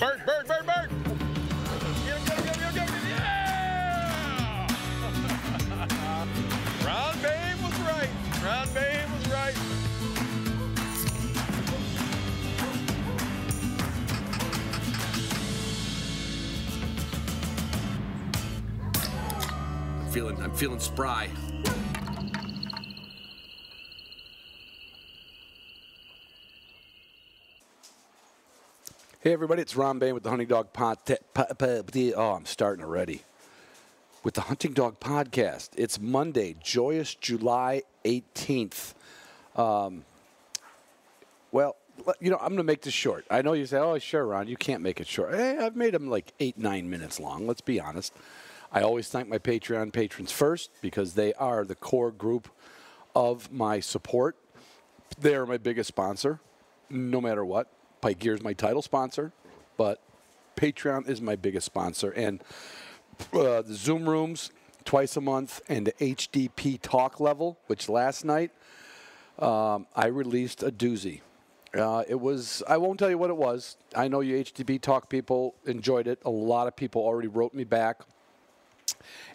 Bird, bird, bird, bird. Get him, get him, get him, get him, get him. Yeah! Ron Bain was right. Ron Bain was right. I'm feeling spry. Hey everybody, it's Ron Bain with the Hunting Dog I'm starting already. With the Hunting Dog Podcast. It's Monday, joyous July 18th. Well, you know, I'm going to make this short. I know you say, oh, sure, Ron, you can't make it short. Hey, I've made them like 8-9 minutes long. Let's be honest. I always thank my Patreon patrons first because they are the core group of my support. They are my biggest sponsor, no matter what. Pike Gear is my title sponsor, but Patreon is my biggest sponsor. And the Zoom rooms twice a month and the HDP talk level, which last night I released a doozy. It was, I won't tell you what it was. I know you HDP talk people enjoyed it. A lot of people already wrote me back.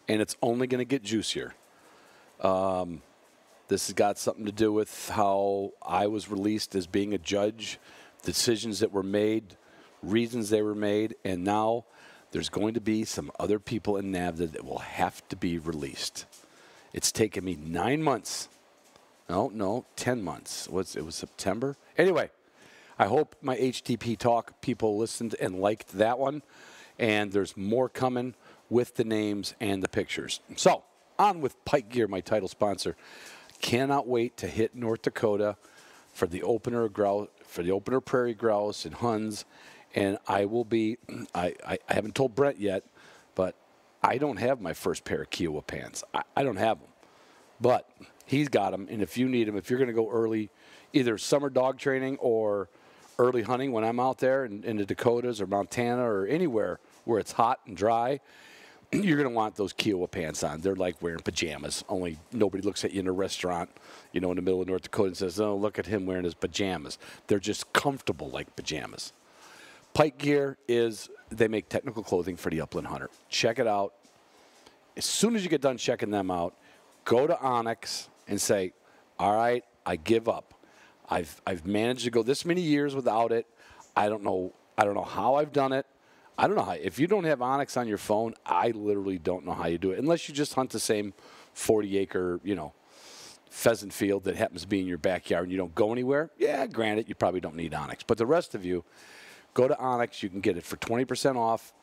And it's only going to get juicier. This has got something to do with how I was released as being a judge, decisions that were made, reasons they were made, and now there's going to be some other people in NAVDA that will have to be released. It's taken me 9 months. No, 10 months. It was September? Anyway, I hope my HTP talk people listened and liked that one. And there's more coming with the names and the pictures. So, on with Pike Gear, my title sponsor. Cannot wait to hit North Dakota for the opener prairie grouse and Huns. And I will be, I haven't told Brent yet, but I don't have my first pair of Kiowa pants. I don't have them. But he's got them, and if you need them, if you're going to go early, either summer dog training or early hunting when I'm out there in the Dakotas or Montana or anywhere where it's hot and dry, you're going to want those Kiowa pants on. They're like wearing pajamas, only nobody looks at you in a restaurant, you know, in the middle of North Dakota and says, oh, look at him wearing his pajamas. They're just comfortable like pajamas. Pike Gear they make technical clothing for the upland hunter. Check it out. As soon as you get done checking them out, go to Onyx and say, all right, I give up. I've managed to go this many years without it. I don't know how I've done it. I don't know how. If you don't have Onyx on your phone, I literally don't know how you do it. Unless you just hunt the same 40-acre, pheasant field that happens to be in your backyard and you don't go anywhere. Yeah, granted, you probably don't need Onyx. But the rest of you, go to Onyx. You can get it for 20% off,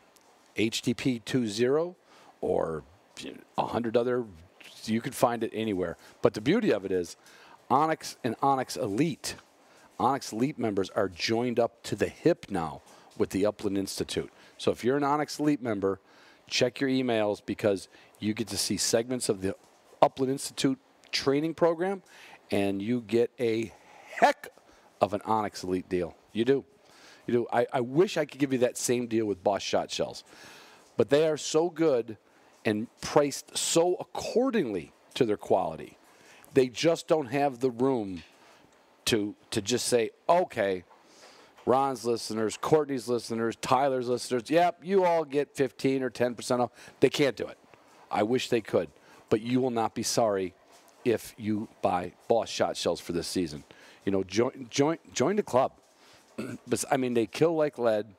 HTP 20 or 100 other. You can find it anywhere. But the beauty of it is Onyx and Onyx Elite members are joined up to the hip now with the Upland Institute. So if you're an Onyx Elite member, check your emails because you get to see segments of the Upland Institute training program, and you get a heck of an Onyx Elite deal. You do. I wish I could give you that same deal with Boss shot shells, but they are so good and priced so accordingly to their quality. They just don't have the room to just say, okay, Ron's listeners, Courtney's listeners, Tyler's listeners, yep, you all get 15 or 10% off. They can't do it. I wish they could, but you will not be sorry if you buy Boss shot shells for this season. Join the club. But I mean, they kill like lead,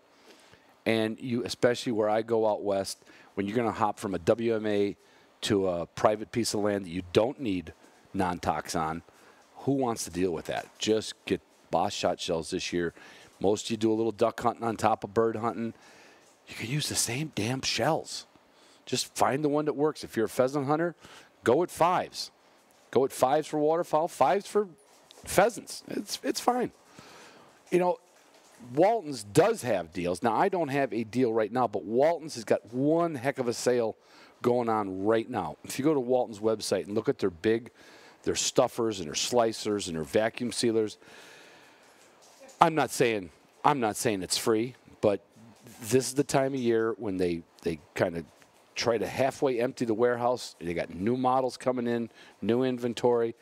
and you, especially where I go out west, when you're going to hop from a WMA to a private piece of land that you don't need non-tox on, who wants to deal with that? Just get Boss shot shells this year. Most of you do a little duck hunting on top of bird hunting. You can use the same damn shells. Just find the one that works. If you're a pheasant hunter, go at 5s. Go at 5s for waterfowl, 5s for pheasants. It's fine. Waltons does have deals. Now, I don't have a deal right now, but Waltons has got one heck of a sale going on right now. If you go to Walton's website and look at their stuffers and their slicers and their vacuum sealers, I'm not saying it's free, but this is the time of year when they kind of try to halfway empty the warehouse. They got new models coming in, new inventory.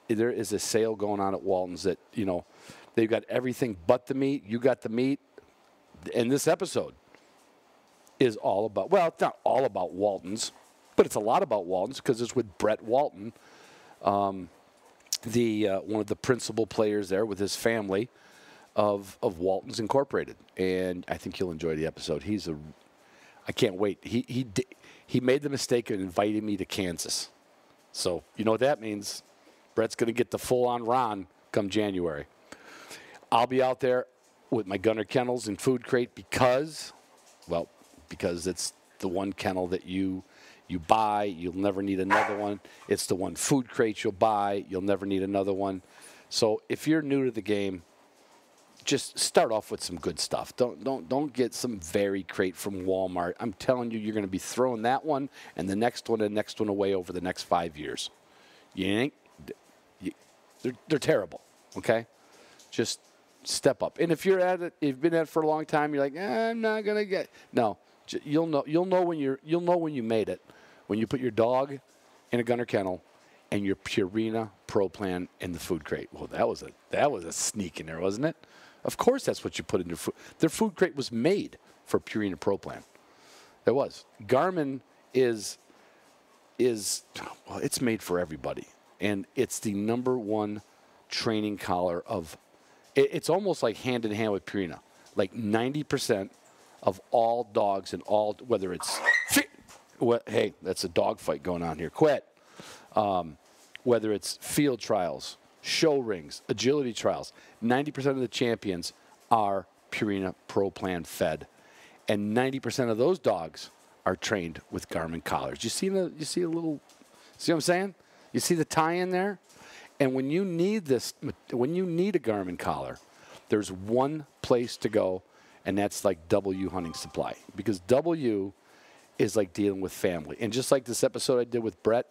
There is a sale going on at Walton's that, they've got everything but the meat. You got the meat, And this episode is all about, well, it's not all about Waltons, but it's a lot about Waltons because it's with Brett Walton, one of the principal players there with his family of Waltons Incorporated. And I think you'll enjoy the episode. I can't wait. He made the mistake of inviting me to Kansas. So you know what that means. Brett's going to get the full-on Ron come January. I'll be out there with my Gunner kennels and food crate because it's the one kennel that you buy, you'll never need another one. It's the one food crate you'll buy, you'll never need another one. So if you're new to the game, just start off with some good stuff. Don't get some very crate from Walmart. I'm telling you, you're going to be throwing that one and the next one away over the next 5 years. They're terrible. Okay, just step up. And if you're at it, you've been at it for a long time, you're like, I'm not gonna get. No, you'll know when you made it, when you put your dog in a Gunner kennel and your Purina Pro Plan in the food crate. Well, that was a sneak in there, wasn't it? Of course, that's what you put in your food. Their food crate was made for Purina Pro Plan. It was. Garmin is well, it's made for everybody, and it's the #1 training collar of. It's almost like hand in hand with Purina. Like 90% of all dogs and all, whether it's, hey, that's a dog fight going on here. Quit. Whether it's field trials, show rings, agility trials, 90% of the champions are Purina Pro Plan fed, and 90% of those dogs are trained with Garmin collars. You see what I'm saying? You see the tie in there? And when you need a Garmin collar, there's one place to go, and that's like W Hunting Supply. Because W is like dealing with family. And just like this episode I did with Brett,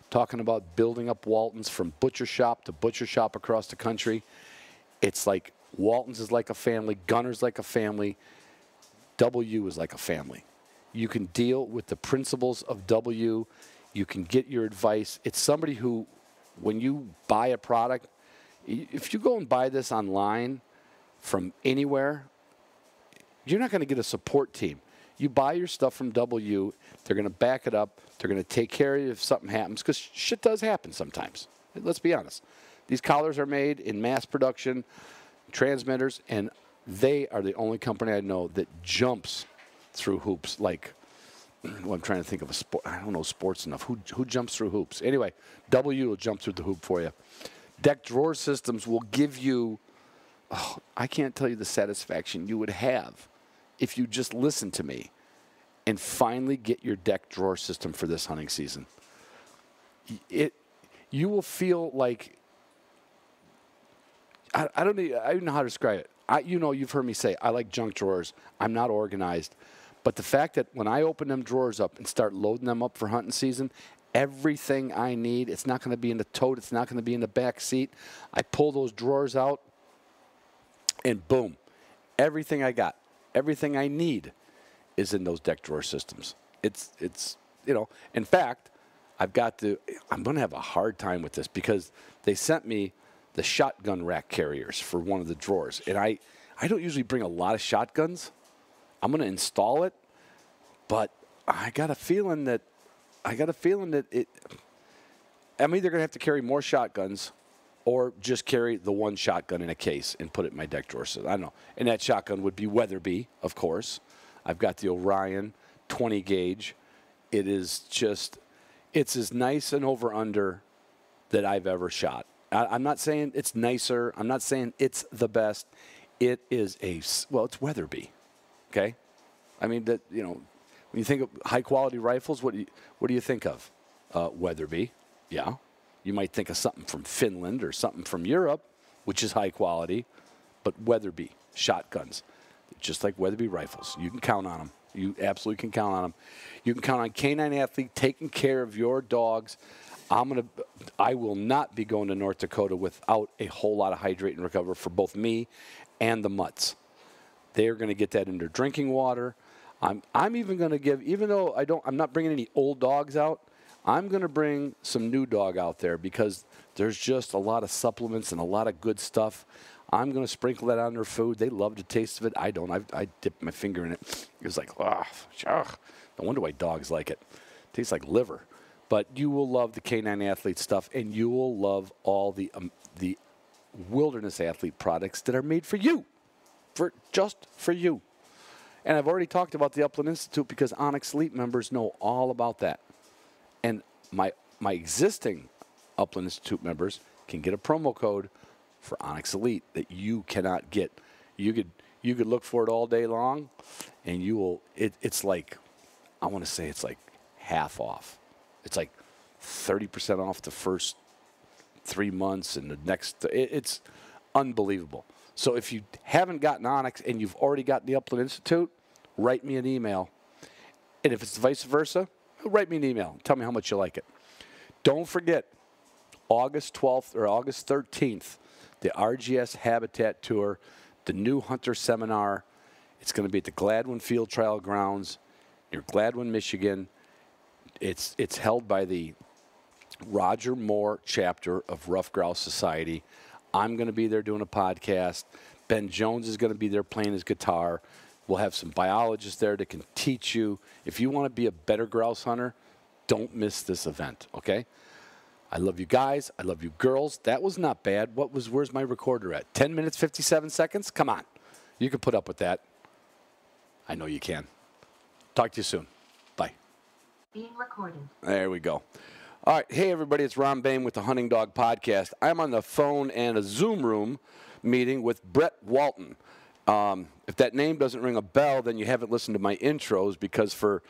talking about building up Waltons from butcher shop to butcher shop across the country, it's like Waltons is like a family, Gunner's like a family, W is like a family. You can deal with the principles of W. You can get your advice. It's somebody who, when you buy a product, if you go and buy this online from anywhere, you're not going to get a support team. You buy your stuff from W, they're going to back it up, they're going to take care of you if something happens, because shit does happen sometimes. Let's be honest. These collars are made in mass production, transmitters, and they are the only company I know that jumps through hoops like, well, I'm trying to think of a sport. I don't know sports enough. Who jumps through hoops? Anyway, W will jump through the hoop for you. Deck drawer systems will give you, I can't tell you the satisfaction you would have if you just listen to me and finally get your deck drawer system for this hunting season. You will feel like, I don't know how to describe it. You've heard me say, I like junk drawers. I'm not organized. But the fact that when I open them drawers up and start loading them up for hunting season, everything I need, it's not going to be in the tote, it's not going to be in the back seat. I pull those drawers out, and boom, everything I got, everything I need is in those deck drawer systems. It's in fact, I'm going to have a hard time with this because they sent me the shotgun rack carriers for one of the drawers. And I don't usually bring a lot of shotguns. I'm going to install it, but I got a feeling that I'm either going to have to carry more shotguns or just carry the one shotgun in a case and put it in my deck drawer. So I don't know. And that shotgun would be Weatherby, of course. I've got the Orion 20 gauge. It's as nice an over-under that I've ever shot. I'm not saying it's nicer. I'm not saying it's the best. It is it's Weatherby. Okay? I mean, when you think of high-quality rifles, what do you think of? Weatherby, yeah. You might think of something from Finland or something from Europe, which is high quality, but Weatherby shotguns, just like Weatherby rifles. You can count on them. You absolutely can count on them. You can count on Canine Athlete taking care of your dogs. I will not be going to North Dakota without a whole lot of Hydrate and Recover for both me and the mutts. They're going to get that in their drinking water. I'm even going to give, even though I'm not bringing any old dogs out, I'm going to bring some new dog out there because there's just a lot of supplements and a lot of good stuff. I'm going to sprinkle that on their food. They love the taste of it. I don't. I dip my finger in it. It's like, ugh. No wonder why dogs like it. Tastes like liver. But you will love the Canine Athlete stuff, and you will love all the Wilderness Athlete products that are made for you, just for you. And I've already talked about the Upland Institute because Onyx Elite members know all about that. And my existing Upland Institute members can get a promo code for Onyx Elite that you cannot get. You could look for it all day long, and you will. It's like, I want to say it's like half off. It's like 30% off the first 3 months, and the next. It's unbelievable. So if you haven't gotten Onyx and you've already got the Upland Institute, write me an email. And if it's vice versa, write me an email. Tell me how much you like it. Don't forget, August 12th or August 13th, the RGS Habitat Tour, the new Hunter Seminar. It's going to be at the Gladwin Field Trial Grounds near Gladwin, Michigan. It's held by the Roger Moore chapter of Rough Grouse Society. I'm going to be there doing a podcast. Ben Jones is going to be there playing his guitar. We'll have some biologists there that can teach you. If you want to be a better grouse hunter, don't miss this event, okay? I love you guys. I love you girls. That was not bad. Where's my recorder at? 10 minutes, 57 seconds? Come on. You can put up with that. I know you can. Talk to you soon. Bye. Being recorded. There we go. All right. Hey, everybody. It's Ron Bain with the Hunting Dog Podcast. I'm on the phone and a Zoom room meeting with Brett Walton. If that name doesn't ring a bell, then you haven't listened to my intros, because for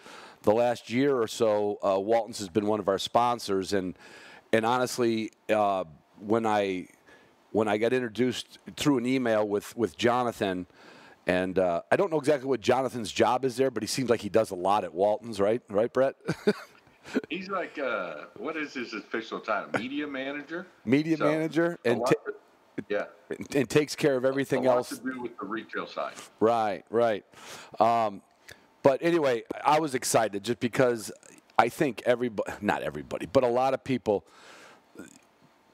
the last year or so, Waltons has been one of our sponsors. And honestly, when I got introduced through an email with Jonathan, and I don't know exactly what Jonathan's job is there, but he seems like he does a lot at Waltons, right? Right, Brett? He's like, what is his official title? Media manager? Media manager, and yeah, and takes care of everything else. A lot to do with the retail side. Right. But anyway, I was excited just because I think not everybody, but a lot of people,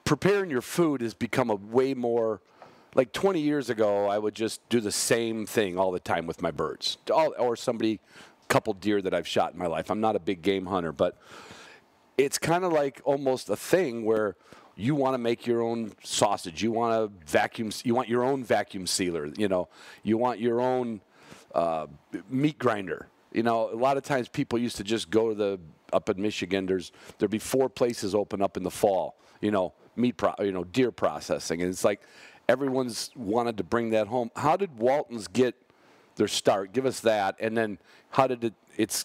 preparing your food has become a way more, like 20 years ago, I would just do the same thing all the time with my birds, or couple deer that I've shot in my life. I'm not a big game hunter, but it's kind of like almost a thing where you want to make your own sausage. You want your own vacuum sealer. You want your own meat grinder. A lot of times people used to just go to up in Michigan. There'd be 4 places open up in the fall. Deer processing, and it's like everyone's wanted to bring that home. How did Waltons get their start? Give us that, and then how did it?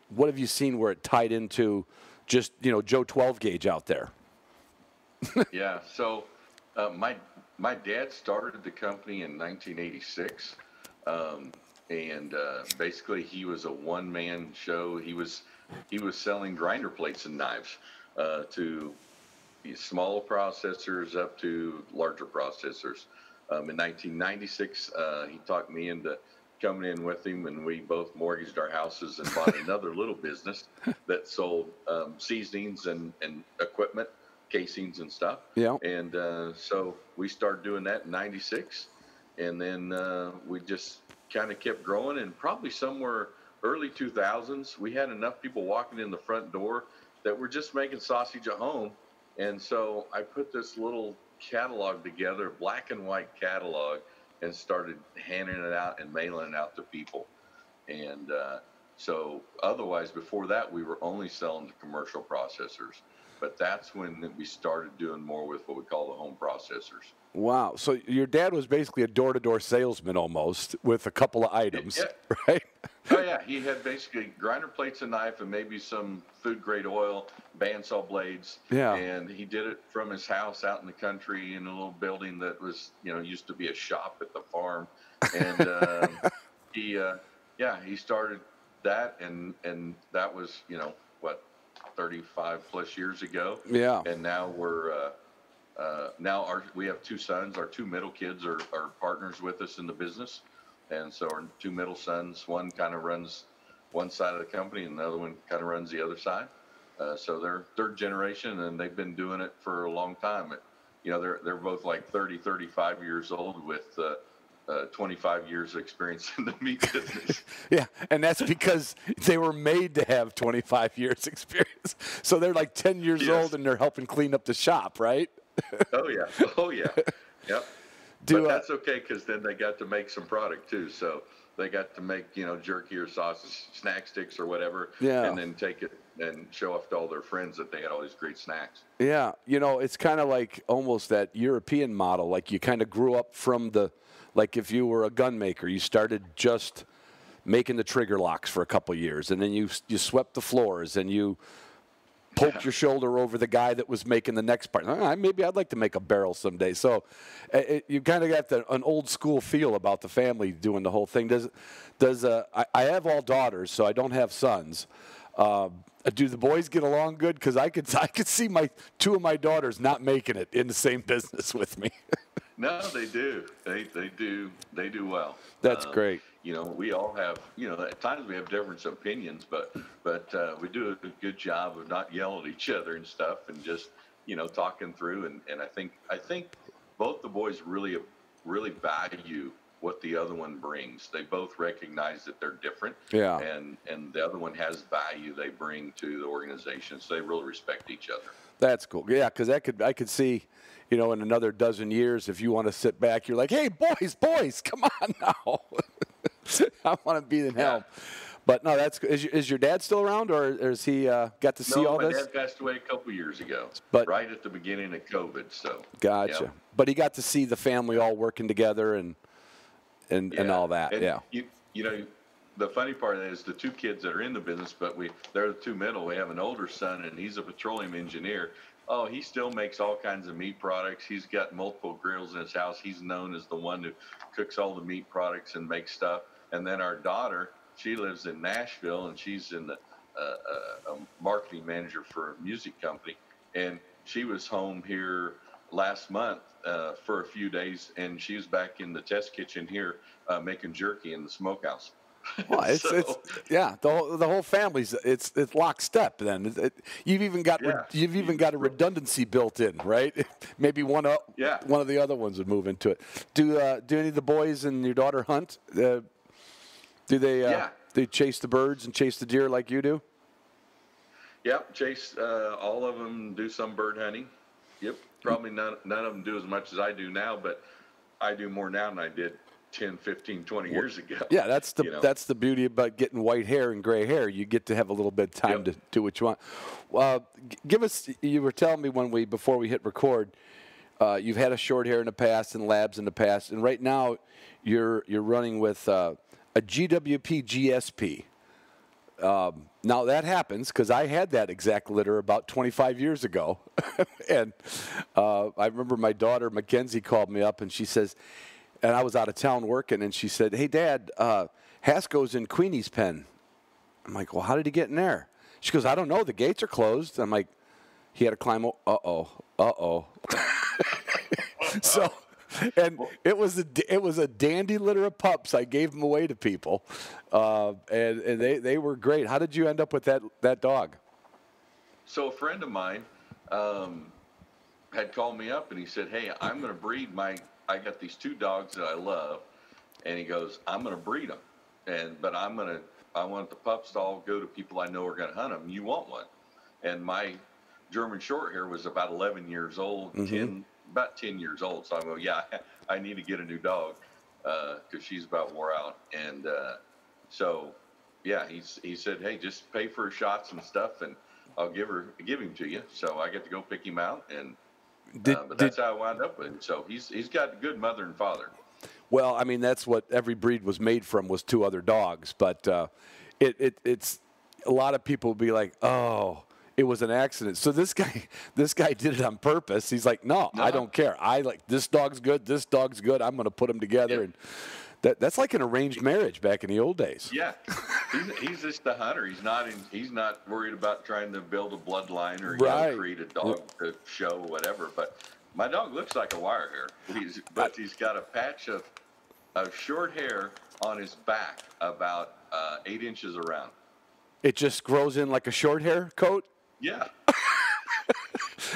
What have you seen where it tied into just Joe 12 gauge out there? Yeah. So my dad started the company in 1986, and basically he was a one-man show. He was selling grinder plates and knives to small processors up to larger processors. In 1996, he talked me into coming in with him, and we both mortgaged our houses and bought another little business that sold seasonings and equipment, casings and stuff. Yeah. And so we started doing that in 96, and then we just kind of kept growing, and probably somewhere early 2000s, we had enough people walking in the front door that were just making sausage at home. And so I put this little catalog together, black and white catalog, and started handing it out and mailing it out to people. And so otherwise, before that, we were only selling to commercial processors. But that's when we started doing more with what we call the home processors. Wow. So your dad was basically a door-to-door salesman almost, with a couple of items, right? Oh, yeah. He had basically grinder plates, a knife, and maybe some food-grade oil, bandsaw blades. Yeah. And he did it from his house out in the country in a little building that was, used to be a shop at the farm. And he started that, and that was, 35 plus years ago. Yeah. And now we have 2 sons. Our 2 middle kids are partners with us in the business. And so our 2 middle sons, one kind of runs one side of the company and the other one kind of runs the other side. So they're 3rd generation, and they've been doing it for a long time. they're both like 30, 35 years old with 25 years of experience in the meat business. Yeah, and that's because they were made to have 25 years experience. So they're like 10 years Yes. old and they're helping clean up the shop, right? Oh yeah. Yep. But that's okay, because then they got to make some product too. So they got to make, jerky or sausage, snack sticks or whatever, and then take it and show off to all their friends that they had all these great snacks. Yeah, it's kind of like almost that European model. Like you kind of grew up from like if you were a gun maker, you started just making the trigger locks for a couple years, and then you swept the floors, and you poked your shoulder over the guy that was making the next part. Maybe I'd like to make a barrel someday. So you kind of got an old school feel about the family doing the whole thing. I have all daughters, so I don't have sons. Do the boys get along good? Because I could see two of my daughters not making it in the same business with me. No, they do. They do well. That's great. We all have, at times we have different opinions, but we do a good job of not yelling at each other and stuff, and just, talking through. And I think both the boys really value what the other one brings. They both recognize that they're different. Yeah. And the other one has value they bring to the organization. So they really respect each other. That's cool. Yeah, because I could see, in another dozen years, if you want to sit back, you're like, hey, boys, come on now. I want to be the helm. But no, that's good. Is your dad still around, or is he got to see all this? No, my dad passed away a couple years ago, right at the beginning of COVID. So gotcha. Yeah. But he got to see the family all working together and all that. And the funny part is the two kids that are in the business, but they're the two middle. We have an older son, and he's a petroleum engineer. Oh, he still makes all kinds of meat products. He's got multiple grills in his house. He's known as the one who cooks all the meat products and makes stuff. And then our daughter, she lives in Nashville, and she's in a marketing manager for a music company. And she was home here last month for a few days, and she was back in the test kitchen here making jerky in the smokehouse. Well, it's the whole family's it's lockstep. Then you've even got a redundancy built in, right? Maybe one of the other ones would move into it. Do any of the boys and your daughter hunt? Do they chase the birds and chase the deer like you do? Yep, chase. All of them do some bird hunting. Yep, probably none of them do as much as I do now, but I do more now than I did 10, 15, 20 years ago. Yeah, that's the beauty about getting white hair and gray hair. You get to have a little bit of time to do what you want. You were telling me before we hit record, you've had a short hair in the past and labs in the past, and right now you're running with a GWP GSP. Now that happens because I had that exact litter about 25 years ago. And I remember my daughter, Mackenzie, called me up and she says, and I was out of town working, and she said, hey, Dad, Haskell's in Queenie's pen. I'm like, well, how did he get in there? She goes, I don't know. The gates are closed. I'm like, he had to climb. Uh-oh. So, and it was a dandy litter of pups. I gave them away to people, and they were great. How did you end up with that dog? So a friend of mine had called me up, and he said, hey, I'm going to breed I got these two dogs that I love, and he goes, I'm going to breed them, but I want the pups to all go to people I know are going to hunt them. You want one? And my German short hair was about 11 years old, about 10 years old. So I go, yeah, I need to get a new dog because she's about wore out. And so, yeah, he said, hey, just pay for her shots and stuff, and I'll give him to you. So I get to go pick him out, and but that's how I wound up with him. So he's got a good mother and father. Well, I mean, that's what every breed was made from, was two other dogs. But it's a lot of people will be like, oh, it was an accident. So this guy did it on purpose. He's like, no, I don't care. I like, this dog's good. I'm going to put them together. And that's like an arranged marriage back in the old days. Yeah, he's just a hunter. He's not worried about trying to build a bloodline or create a dog to show whatever. But my dog looks like a wire hair. He's got a patch of short hair on his back about 8 inches around. It just grows in like a short hair coat? Yeah.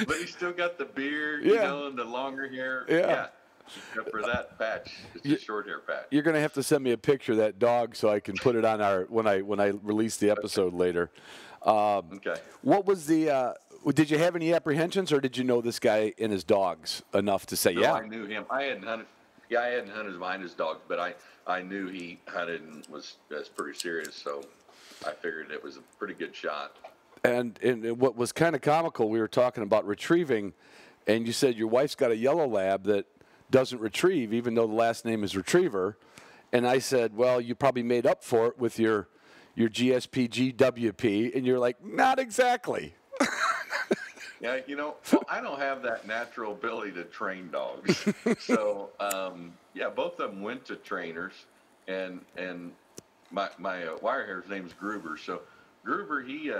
But he's still got the beard, and the longer hair. Yeah. Except for that patch, it's a short hair patch. You're going to have to send me a picture of that dog so I can put it on when I release the episode later. Okay. What was the? Did you have any apprehensions, or did you know this guy and his dogs enough to say, No, yeah? I knew him. I hadn't hunted. Yeah, I hadn't hunted behind his dogs, but I knew he hunted and was pretty serious. So I figured it was a pretty good shot. And what was kind of comical, we were talking about retrieving, and you said your wife's got a yellow lab that doesn't retrieve, even though the last name is Retriever. And I said, well, you probably made up for it with your GSP GWP, and you're like, not exactly. Yeah, I don't have that natural ability to train dogs. So, both of them went to trainers, and my wire hair's name's Gruber. So Gruber, he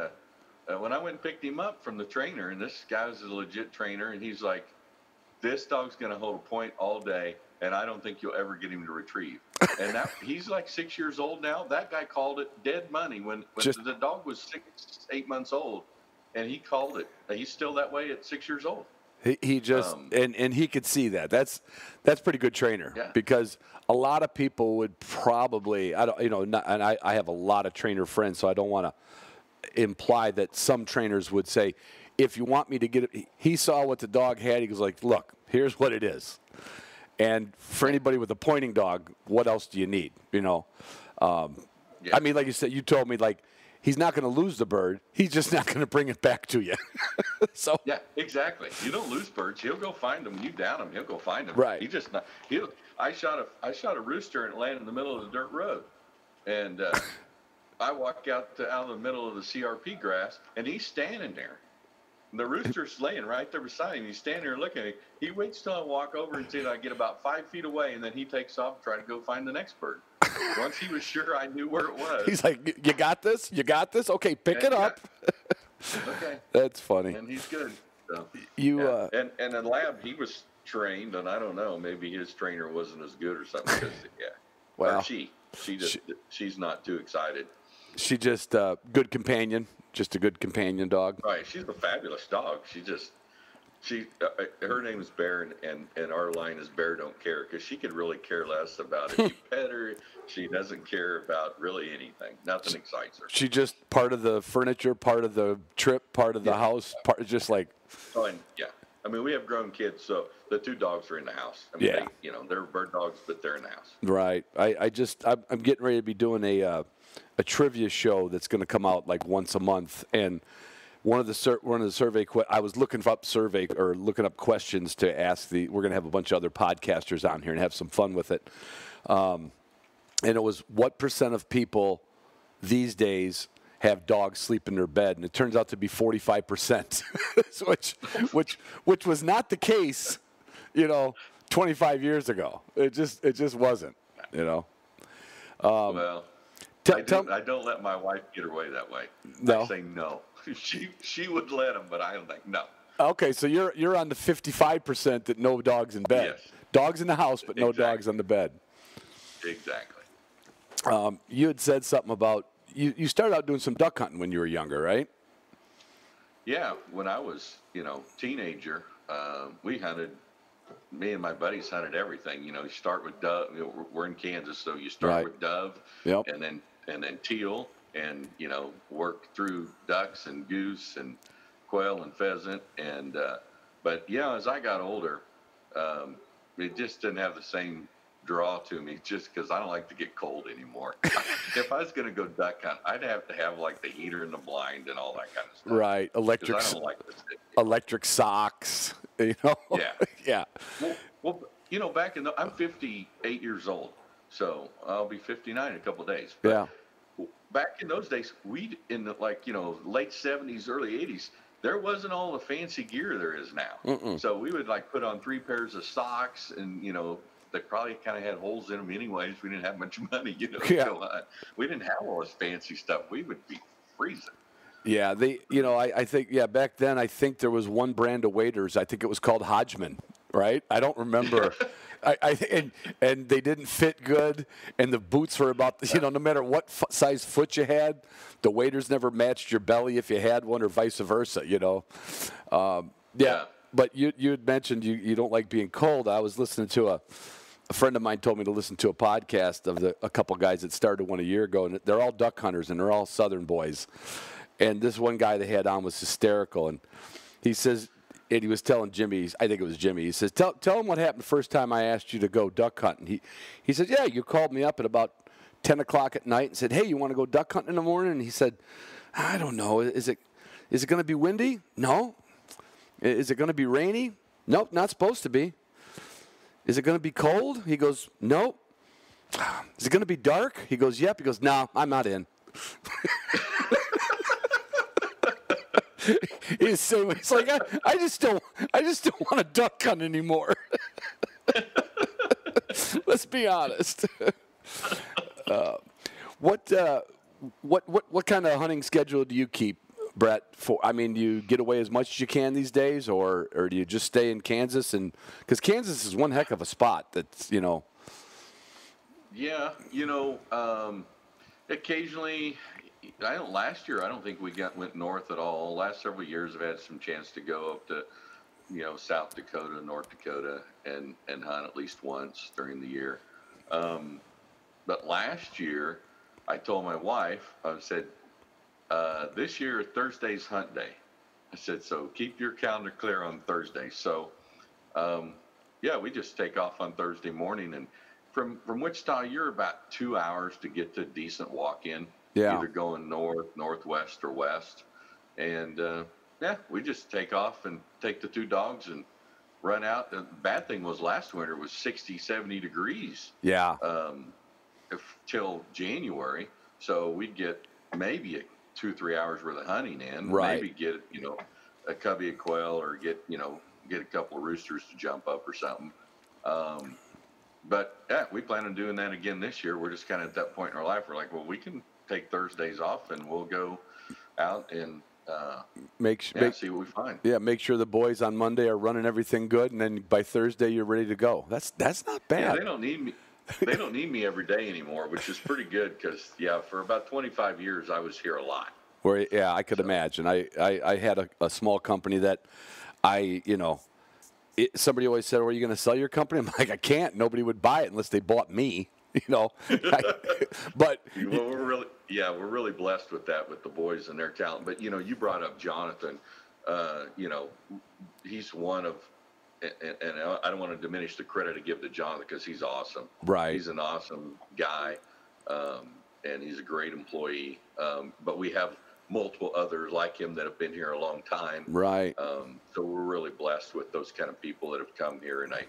when I went and picked him up from the trainer, and this guy was a legit trainer, and he's like, this dog's going to hold a point all day, and I don't think you'll ever get him to retrieve. And he's like 6 years old now. That guy called it dead money when the dog was 8 months old, and he called it. He's still that way at 6 years old. He just and he could see that. That's pretty good trainer, because a lot of people would probably I have a lot of trainer friends, so I don't want to imply that some trainers would say, if you want me to get it, he saw what the dog had. He goes like, look, here's what it is. And for anybody with a pointing dog, what else do you need? I mean, like you said, you told me like he's not going to lose the bird. He's just not going to bring it back to you. So yeah, exactly. You don't lose birds. He'll go find them. You down him, he'll go find them. Right. He just not. I shot a rooster and it landed in the middle of the dirt road, and I walk out of the middle of the CRP grass, and he's standing there. The rooster's laying right there beside him. He's standing there looking at me. He waits till I walk over until I get about 5 feet away, and then he takes off and tries to go find the next bird. Once he was sure I knew where it was. He's like, you got this? You got this? Okay, pick it up. Okay. That's funny. And he's good. So, and the lab, he was trained, and I don't know, maybe his trainer wasn't as good or something. Because, well, she's not too excited. She just good companion. Just a good companion dog. Right. She's a fabulous dog. Her name is Bear, and our line is Bear Don't Care, because she could really care less about if you pet her. She doesn't care about really anything. Nothing excites her. She just part of the furniture, part of the trip, part of the house, just like. Oh, and I mean, we have grown kids, so the two dogs are in the house. I mean, they're bird dogs, but they're in the house. Right. I'm getting ready to be doing a trivia show that's going to come out like once a month, and one of the survey I was looking up questions to ask we're going to have a bunch of other podcasters on here and have some fun with it, and it was what % of people these days have dogs sleep in their bed, and it turns out to be 45%, which was not the case, 25 years ago. It just wasn't, Well. I don't let my wife get her way that way. No. I say no. She would let him, but I'm like, no. Okay, so you're on the 55% that no dogs in bed. Yes. Dogs in the house, but no dogs on the bed. Exactly. You had said something about you started out doing some duck hunting when you were younger, right? Yeah, when I was teenager, we hunted. Me and my buddies hunted everything. You start with dove. We're in Kansas, so you start with dove, and then teal, and work through ducks and goose and quail and pheasant. And but as I got older, it just didn't have the same draw to me, just because I don't like to get cold anymore. If I was going to go duck hunt, I'd have to have like the heater and the blind and all that kind of stuff. Right, electric. I don't like this. Electric socks. Yeah. Yeah. Well, back I'm 58 years old, so I'll be 59 in a couple of days. But back in those days, in the late 70s, early 80s, there wasn't all the fancy gear there is now. Mm-mm. So we would put on 3 pairs of socks, and they probably kind of had holes in them anyways. We didn't have much money, So, we didn't have all this fancy stuff. We would be freezing. Yeah, I think back then I think there was one brand of waders. I think it was called Hodgman, right? I don't remember. And they didn't fit good, and the boots were about no matter what size foot you had, the waders never matched your belly if you had one, or vice versa. Yeah. But you had mentioned you don't like being cold. I was listening to a friend of mine told me to listen to a podcast of a couple guys that started one a year ago, and they're all duck hunters, and they're all Southern boys. And this one guy they had on was hysterical, and he says, and he was telling Jimmy, I think it was Jimmy, he says, tell him what happened the first time I asked you to go duck hunting. He said, yeah, you called me up at about 10 o'clock at night and said, hey, you want to go duck hunting in the morning? And he said, I don't know. Is it going to be windy? No. Is it going to be rainy? Nope, not supposed to be. Is it going to be cold? He goes, nope. Is it going to be dark? He goes, yep. He goes, no, I'm not in. He's like, I just don't want to duck hunt anymore. Let's be honest. What kind of hunting schedule do you keep, Brett? Do you get away as much as you can these days, or do you just stay in Kansas? And because Kansas is one heck of a spot. That's Yeah, occasionally. Last year, I don't think we went north at all. Last several years, I've had some chance to go up to, South Dakota, North Dakota, and hunt at least once during the year. But last year, I told my wife, I said, this year, Thursday's hunt day. I said, so keep your calendar clear on Thursday. So, we just take off on Thursday morning. And from Wichita, you're about 2 hours to get to a decent walk-in. Yeah. Either going north, northwest, or west. And, we just take off and take the two dogs and run out. The bad thing was last winter was 60, 70 degrees. Yeah. Till January. So we'd get maybe 2-3 hours worth of hunting in. Right. Maybe get, a covey of quail or get a couple of roosters to jump up or something. But, we plan on doing that again this year. We're just kind of at that point in our life. We're like, well, we can take Thursdays off and we'll go out and see what we find. Yeah, make sure the boys on Monday are running everything good, and then by Thursday you're ready to go. That's not bad. Yeah, they don't need me. They don't need me every day anymore, which is pretty good because for about 25 years I was here a lot. I could imagine. I had a small company that somebody always said, "Well, are you going to sell your company?" I'm like, I can't. Nobody would buy it unless they bought me. But we're really blessed with that, with the boys and their talent. But you brought up Jonathan. He's one of, and I don't want to diminish the credit I give to Jonathan because he's awesome. Right. He's an awesome guy, and he's a great employee. But we have multiple others like him that have been here a long time. Right. So we're really blessed with those kind of people that have come here, and they.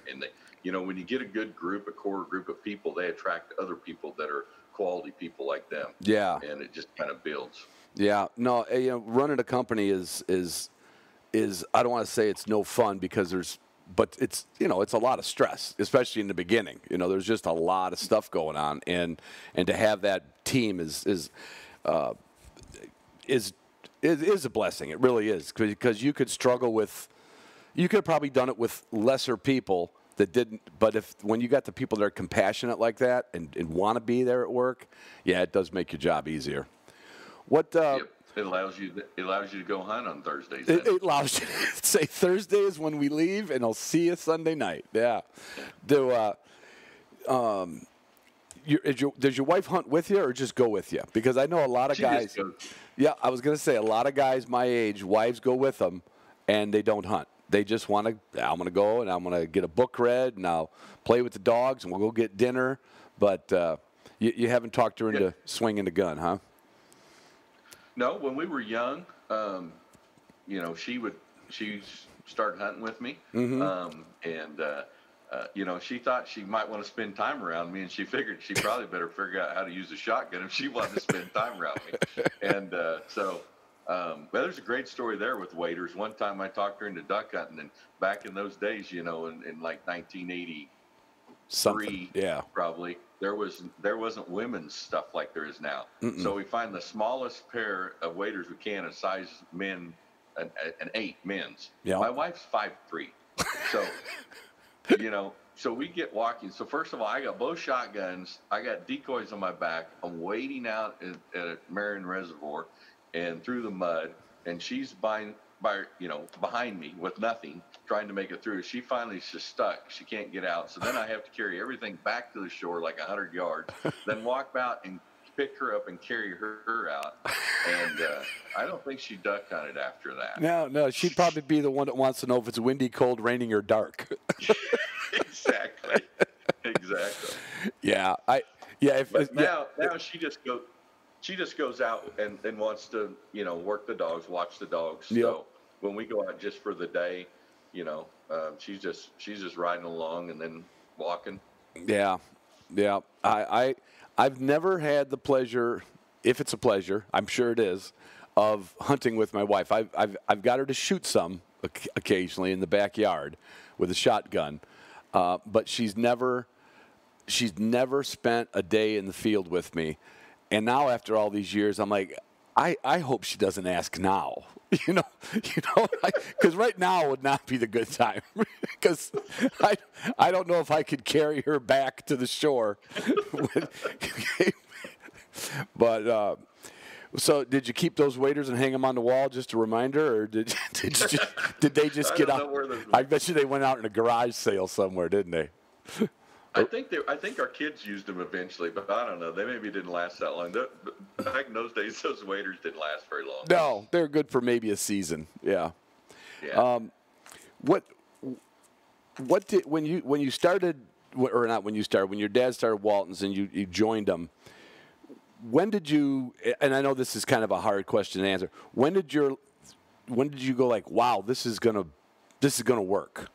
When you get a good group, a core group of people, they attract other people that are quality people like them. Yeah. And it just kind of builds. Yeah. No, running a company is I don't want to say it's no fun but it's it's a lot of stress, especially in the beginning. There's just a lot of stuff going on, and to have that team is a blessing. It really is, because you could have probably done it with lesser people that didn't, but when you got the people that are compassionate like that and want to be there at work, it does make your job easier. It allows you to go hunt on Thursdays. It allows you to say Thursday is when we leave, and I'll see you Sunday night. Yeah. Does your wife hunt with you or just go with you? Because I know a lot of guys. Yeah, I was going to say a lot of guys my age, wives go with them, and they don't hunt. They just I'm going to go and I'm going to get a book read and I'll play with the dogs and we'll go get dinner. But you haven't talked her into swinging the gun, huh? No, when we were young, she started hunting with me. Mm-hmm. She thought she might want to spend time around me, and she figured she probably better figure out how to use a shotgun if she wanted to spend time around me. And there's a great story there with waders. One time I talked her into duck hunting, and back in those days, in like 1983, probably there wasn't women's stuff like there is now. Mm-mm. So we find the smallest pair of waders we can, a size men, an 8 men's. Yeah. My wife's 5'3", so so we get walking. So first of all, I got both shotguns. I got decoys on my back. I'm wading out at Marion Reservoir and through the mud, and she's behind behind me with nothing, trying to make it through. She finally is just stuck. She can't get out. So then I have to carry everything back to the shore like 100 yards, then walk out and pick her up and carry her out. And I don't think she duck hunted after that. No, she'd probably be the one that wants to know if it's windy, cold, raining, or dark. Exactly. Yeah, Now she just goes out and wants to work the dogs, watch the dogs. Yep. So when we go out just for the day, she's just riding along and then walking. Yeah. I've never had the pleasure, if it's a pleasure, I'm sure it is, of hunting with my wife. I've got her to shoot some occasionally in the backyard with a shotgun, but she's never spent a day in the field with me. And now after all these years, I'm like, I hope she doesn't ask now. Because right now would not be the good time. Because I don't know if I could carry her back to the shore. But so did you keep those waders and hang them on the wall, just a reminder, or did they just get out? I bet you they went out in a garage sale somewhere, didn't they? I think our kids used them eventually, but I don't know. They maybe didn't last that long. Back in those days, those waders didn't last very long. No, they're good for maybe a season. Yeah. What did when you started, or not when you started, when your dad started Waltons and you joined them? When did you? And I know this is kind of a hard question to answer. When did you go like, wow, this is gonna work?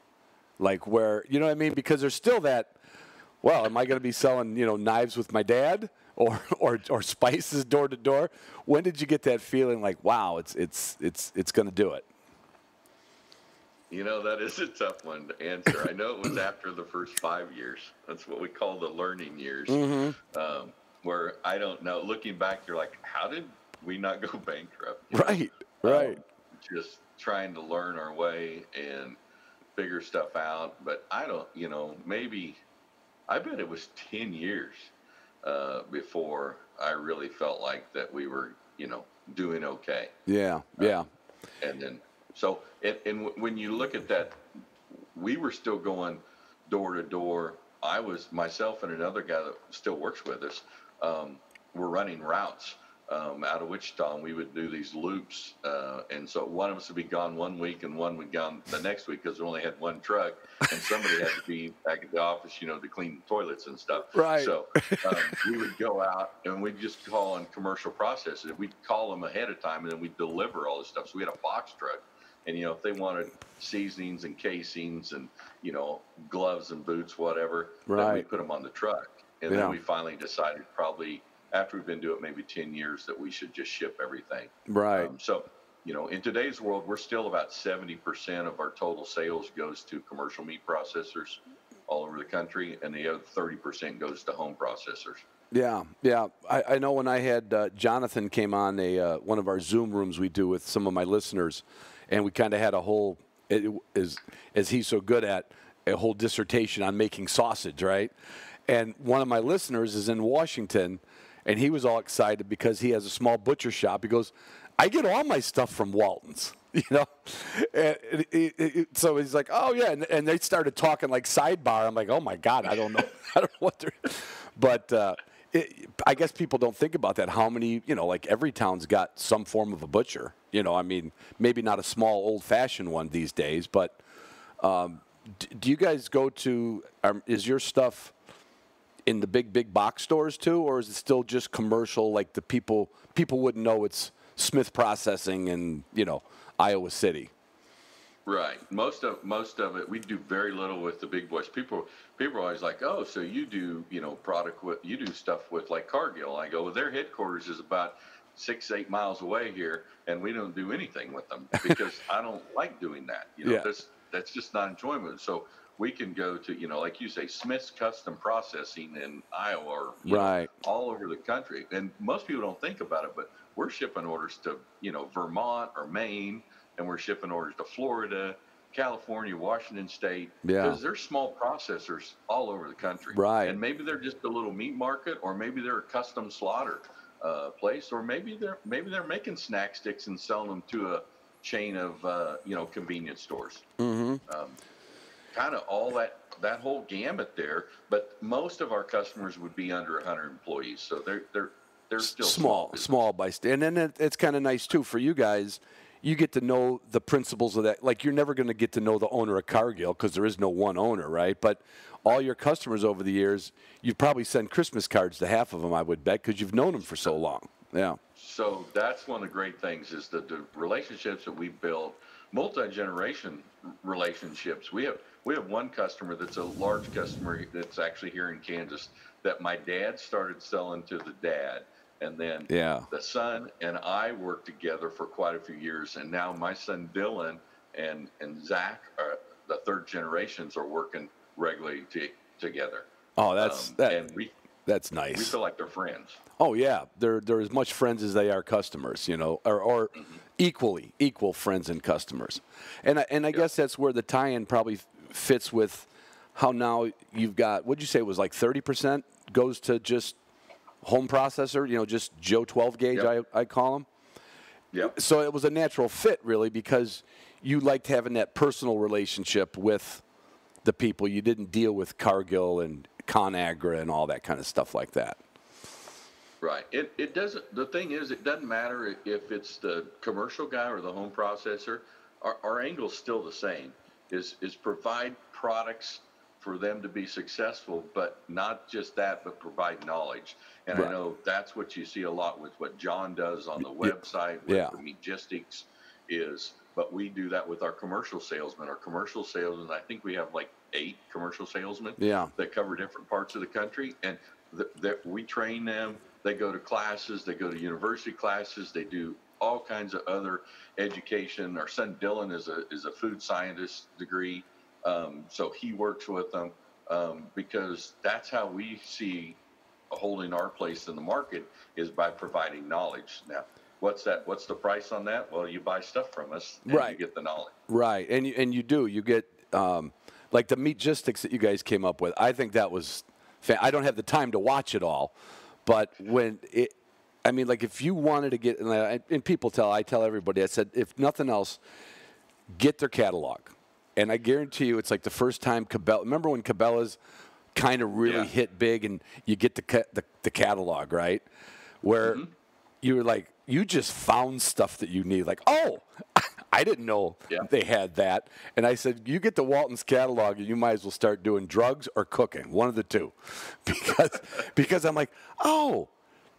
Like where, you know what I mean? Because there's still that. Well, am I going to be selling, knives with my dad or spices door to door? When did you get that feeling like, wow, it's going to do it? That is a tough one to answer. I know it was after the first 5 years. That's what we call the learning years. Mm-hmm. Where I don't know. Looking back, you're like, how did we not go bankrupt? Right. Just trying to learn our way and figure stuff out. But I don't, I bet it was 10 years before I really felt like that we were, doing okay. Yeah. And then, and when you look at that, we were still going door to door. Myself and another guy that still works with us, were running routes out of Wichita, and we would do these loops. And so one of us would be gone 1 week and one would be gone the next week because we only had one truck, and somebody had to be back at the office, to clean toilets and stuff. Right. So we would go out and we'd just call on commercial processors. We'd call them ahead of time, and then we'd deliver all this stuff. So we had a box truck. And, if they wanted seasonings and casings and, gloves and boots, whatever, then we put them on the truck. And then we finally decided, probably after we've been doing it maybe 10 years, that we should just ship everything. Right. In today's world, we're still about 70% of our total sales goes to commercial meat processors all over the country, and the other 30% goes to home processors. Yeah. I know when I had Jonathan came on one of our Zoom rooms we do with some of my listeners, and we kind of had a whole, as he's so good at, a whole dissertation on making sausage, right? And one of my listeners is in Washington, and he was all excited because he has a small butcher shop. He goes, I get all my stuff from Waltons, And so he's like, oh, yeah. And they started talking like sidebar. I'm like, oh, my God, I don't know. I don't know what they're – but I guess people don't think about that, how many, like every town's got some form of a butcher. I mean, maybe not a small old-fashioned one these days, but do you guys go to is your stuff in the big box stores too, or is it still just commercial, like the people wouldn't know it's Smith Processing in, Iowa City? Right. Most of it, we do very little with the big boys. People are always like, oh, so you do, you do stuff with like Cargill. I go, well, their headquarters is about 6-8 miles away here, and we don't do anything with them because I don't like doing that. That's just not enjoyment. So we can go to, like you say, Smith's Custom Processing in Iowa or all over the country. And most people don't think about it, but we're shipping orders to, Vermont or Maine, and we're shipping orders to Florida, California, Washington State, because there's small processors all over the country. Right. And maybe they're just a little meat market, or maybe they're a custom slaughter place, or maybe they're making snack sticks and selling them to chain of convenience stores. Mm-hmm. Kind of all that whole gamut there. But most of our customers would be under 100 employees, so they're still small by and then it's kind of nice too for you guys. You get to know the principles of that. Like, you're never going to get to know the owner of Cargill because there is no one owner, right? But all your customers over the years, you've probably sent Christmas cards to half of them, I would bet, because you've known them for so long. Yeah. So that's one of the great things is that the relationships that we build, multi-generation relationships. We have one customer that's a large customer that's actually here in Kansas that my dad started selling to the dad. And then the son and I worked together for quite a few years. And now my son Dylan and Zach, the third generations, are working regularly together. Oh, that's that's nice. We feel like they're friends. Oh, yeah. They're as much friends as they are customers, or equal friends and customers. And I guess that's where the tie-in probably fits with how now you've got, what'd you say it was, like 30% goes to just home processor, just Joe 12 gauge, I call them. Yep. So it was a natural fit, really, because you liked having that personal relationship with the people. You didn't deal with Cargill and ConAgra and all that kind of stuff like that. Right. It doesn't. The thing is, it doesn't matter if it's the commercial guy or the home processor. Our angle's still the same. Is provide products for them to be successful, but not just that, but provide knowledge. And right. I know that's what you see a lot with what John does on the website with Meatgistics is, but we do that with our commercial salesmen. Our commercial salesmen, I think we have like 8 commercial salesmen that cover different parts of the country, and we train them. They go to classes, they go to university classes, they do all kinds of other education. Our son Dylan is a food scientist degree. So he works with them because that's how we see holding our place in the market is by providing knowledge. Now, what's the price on that? Well, you buy stuff from us and you get the knowledge. Right, and you get like the Meatgistics that you guys came up with. I think that was I don't have the time to watch it all, but like if you wanted to get, and I tell everybody, I said, if nothing else, get their catalog. And I guarantee you, it's like the first time Cabela. Remember when Cabela's kind of really hit big, and you get the catalog, right? Where you were like, you just found stuff that you need. Like, oh, I didn't know they had that. And I said, you get the Waltons catalog, and you might as well start doing drugs or cooking, one of the two, because I'm like, oh,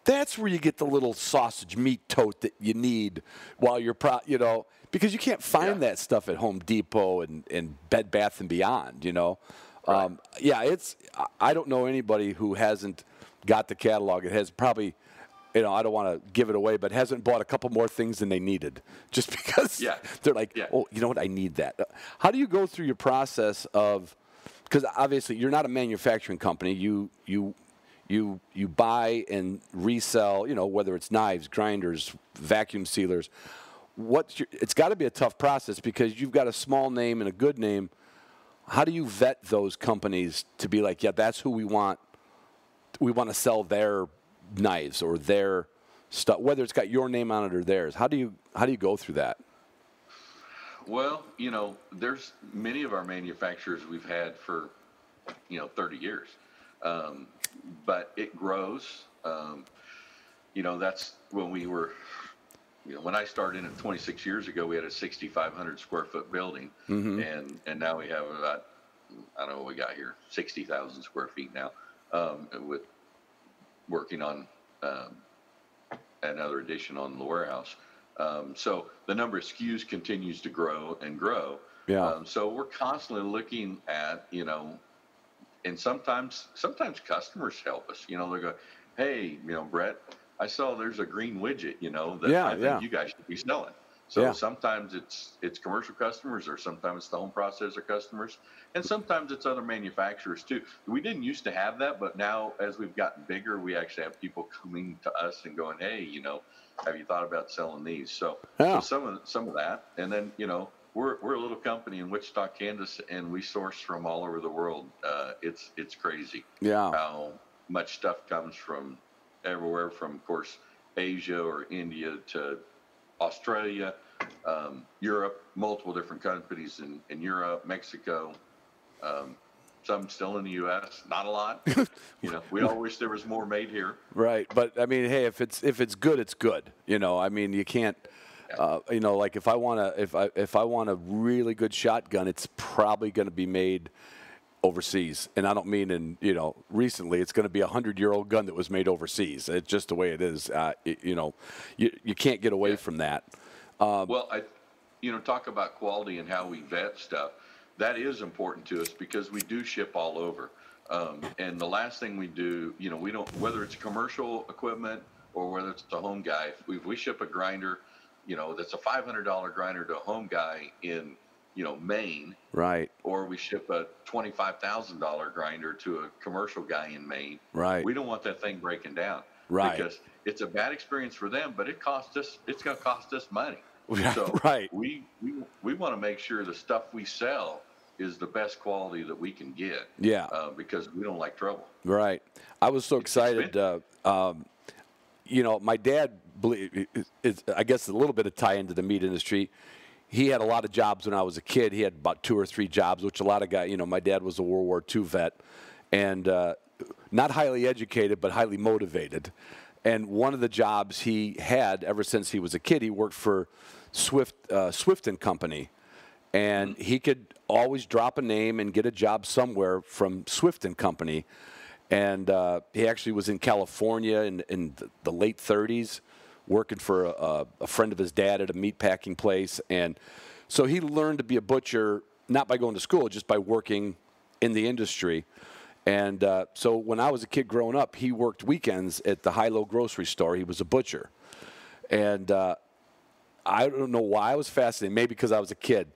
that's where you get the little sausage meat tote that you need while you're because you can't find that stuff at Home Depot and Bed Bath & Beyond, Right. I don't know anybody who hasn't got the catalog. It has probably, I don't want to give it away, but hasn't bought a couple more things than they needed just because they're like, oh, you know what, I need that. How do you go through your process of, because obviously you're not a manufacturing company. You buy and resell, whether it's knives, grinders, vacuum sealers. It's got to be a tough process because you've got a small name and a good name. How do you vet those companies to be like, that's who we want? We want to sell their knives or their stuff, whether it's got your name on it or theirs. How do you go through that? Well, there's many of our manufacturers we've had for 30 years, but it grows. That's when we were. When I started in 26 years ago, we had a 6,500 square foot building, and now we have about, I don't know what we got here, 60,000 square feet now, with working on another addition on the warehouse. So the number of SKUs continues to grow and grow. Yeah. So we're constantly looking at, and sometimes customers help us. They go, hey, Brett, I saw there's a green widget, that I think you guys should be selling. So sometimes it's commercial customers, or sometimes it's the home processor customers, and sometimes it's other manufacturers too. We didn't used to have that, but now as we've gotten bigger, we actually have people coming to us and going, hey, have you thought about selling these? So some of that, and then we're a little company in Wichita, Kansas, and we source from all over the world. It's crazy how much stuff comes from everywhere, from, of course, Asia or India to Australia, Europe, multiple different countries in Europe, Mexico, some still in the U.S. Not a lot. We all wish there was more made here. Right, but I mean, hey, if it's good, it's good. I mean, you can't. Like if I want a really good shotgun, it's probably going to be made overseas, and I don't mean recently. It's going to be a 100-year-old gun that was made overseas. It's just the way it is. You can't get away from that. Well, talk about quality and how we vet stuff. That is important to us because we do ship all over. And the last thing we do, we don't, whether it's commercial equipment or whether it's a home guy, if we ship a grinder, that's a $500 grinder to a home guy in, Maine. Right. Or we ship a $25,000 grinder to a commercial guy in Maine. Right. We don't want that thing breaking down. Right. Because it's a bad experience for them, but it's going to cost us money. So right. we want to make sure the stuff we sell is the best quality that we can get. Yeah. Because we don't like trouble. Right. I was so excited. My dad, I guess a little bit of tie into the meat industry. He had a lot of jobs when I was a kid. He had about 2 or 3 jobs, which a lot of guys, my dad was a World War II vet and not highly educated, but highly motivated. And one of the jobs he had ever since he was a kid, he worked for Swift and Company. And he could always drop a name and get a job somewhere from Swift and Company. And he actually was in California in the late 30s, working for a friend of his dad at a meat packing place. And so he learned to be a butcher, not by going to school, just by working in the industry. And so when I was a kid growing up, he worked weekends at the high-low grocery store. He was a butcher. And I don't know why I was fascinated, maybe because I was a kid.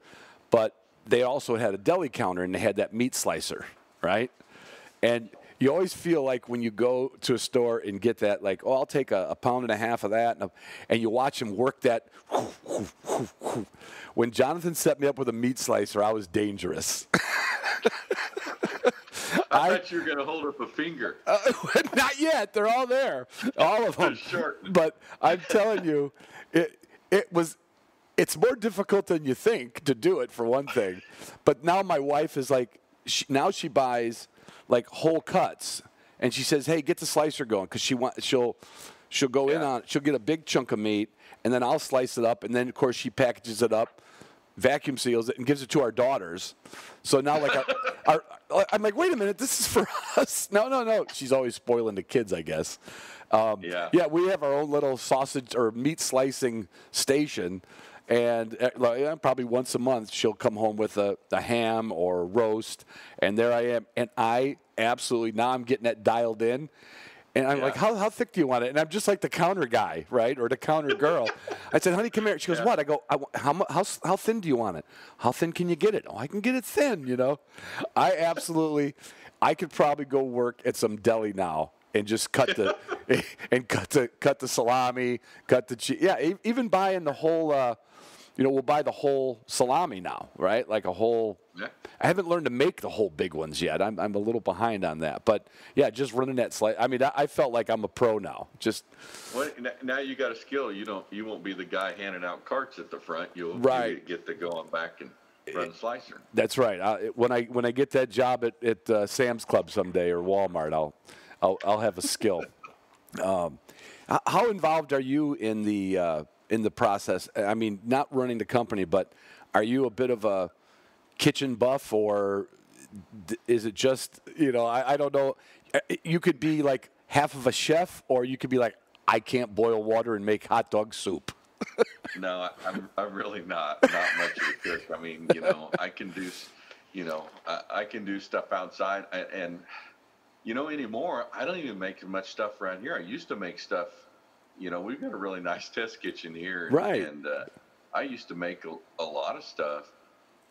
But they also had a deli counter, and they had that meat slicer, right? And you always feel like when you go to a store and get that, like, oh, I'll take a pound and a half of that. And you watch him work that. When Jonathan set me up with a meat slicer, I was dangerous. I thought you were going to hold up a finger. Not yet. They're all there. All of them. Sure. But I'm telling you, it's more difficult than you think to do it, for one thing. But now my wife is like, she buys like whole cuts, and she says, "Hey, get the slicer going," because she'll go in on it. She'll get a big chunk of meat, and then I'll slice it up, and then of course she packages it up, vacuum seals it, and gives it to our daughters. So now, like, I'm like, wait a minute, this is for us. No. She's always spoiling the kids, I guess. Yeah, we have our own little sausage or meat slicing station. And probably once a month, she'll come home with a ham or a roast, and there I am. And I absolutely, now I'm getting that dialed in. And I'm like, how thick do you want it? And I'm just like the counter guy, right, or the counter girl. I said, honey, come here. She goes, what? I go, how thin do you want it? How thin can you get it? Oh, I can get it thin, I could probably go work at some deli now and just cut the salami, cut the cheese. Yeah, even buying the whole. We'll buy the whole salami now, right? Like a whole. Yeah. I haven't learned to make the whole big ones yet. I'm a little behind on that, but yeah, just running that slice. I mean, I felt like I'm a pro now. Well, now you got a skill. You won't be the guy handing out carts at the front. You'll get to go on back and run the slicer. That's right. When I get that job at Sam's Club someday or Walmart, I'll have a skill. How involved are you in the process? I mean, not running the company, but are you a bit of a kitchen buff, or is it just, I don't know. You could be like half of a chef, or you could be like, I can't boil water and make hot dog soup. No, I'm really not much of a cook. I mean, I can do, I can do stuff outside, and anymore, I don't even make much stuff around here. I used to make stuff. We've got a really nice test kitchen here. Right. And I used to make a lot of stuff.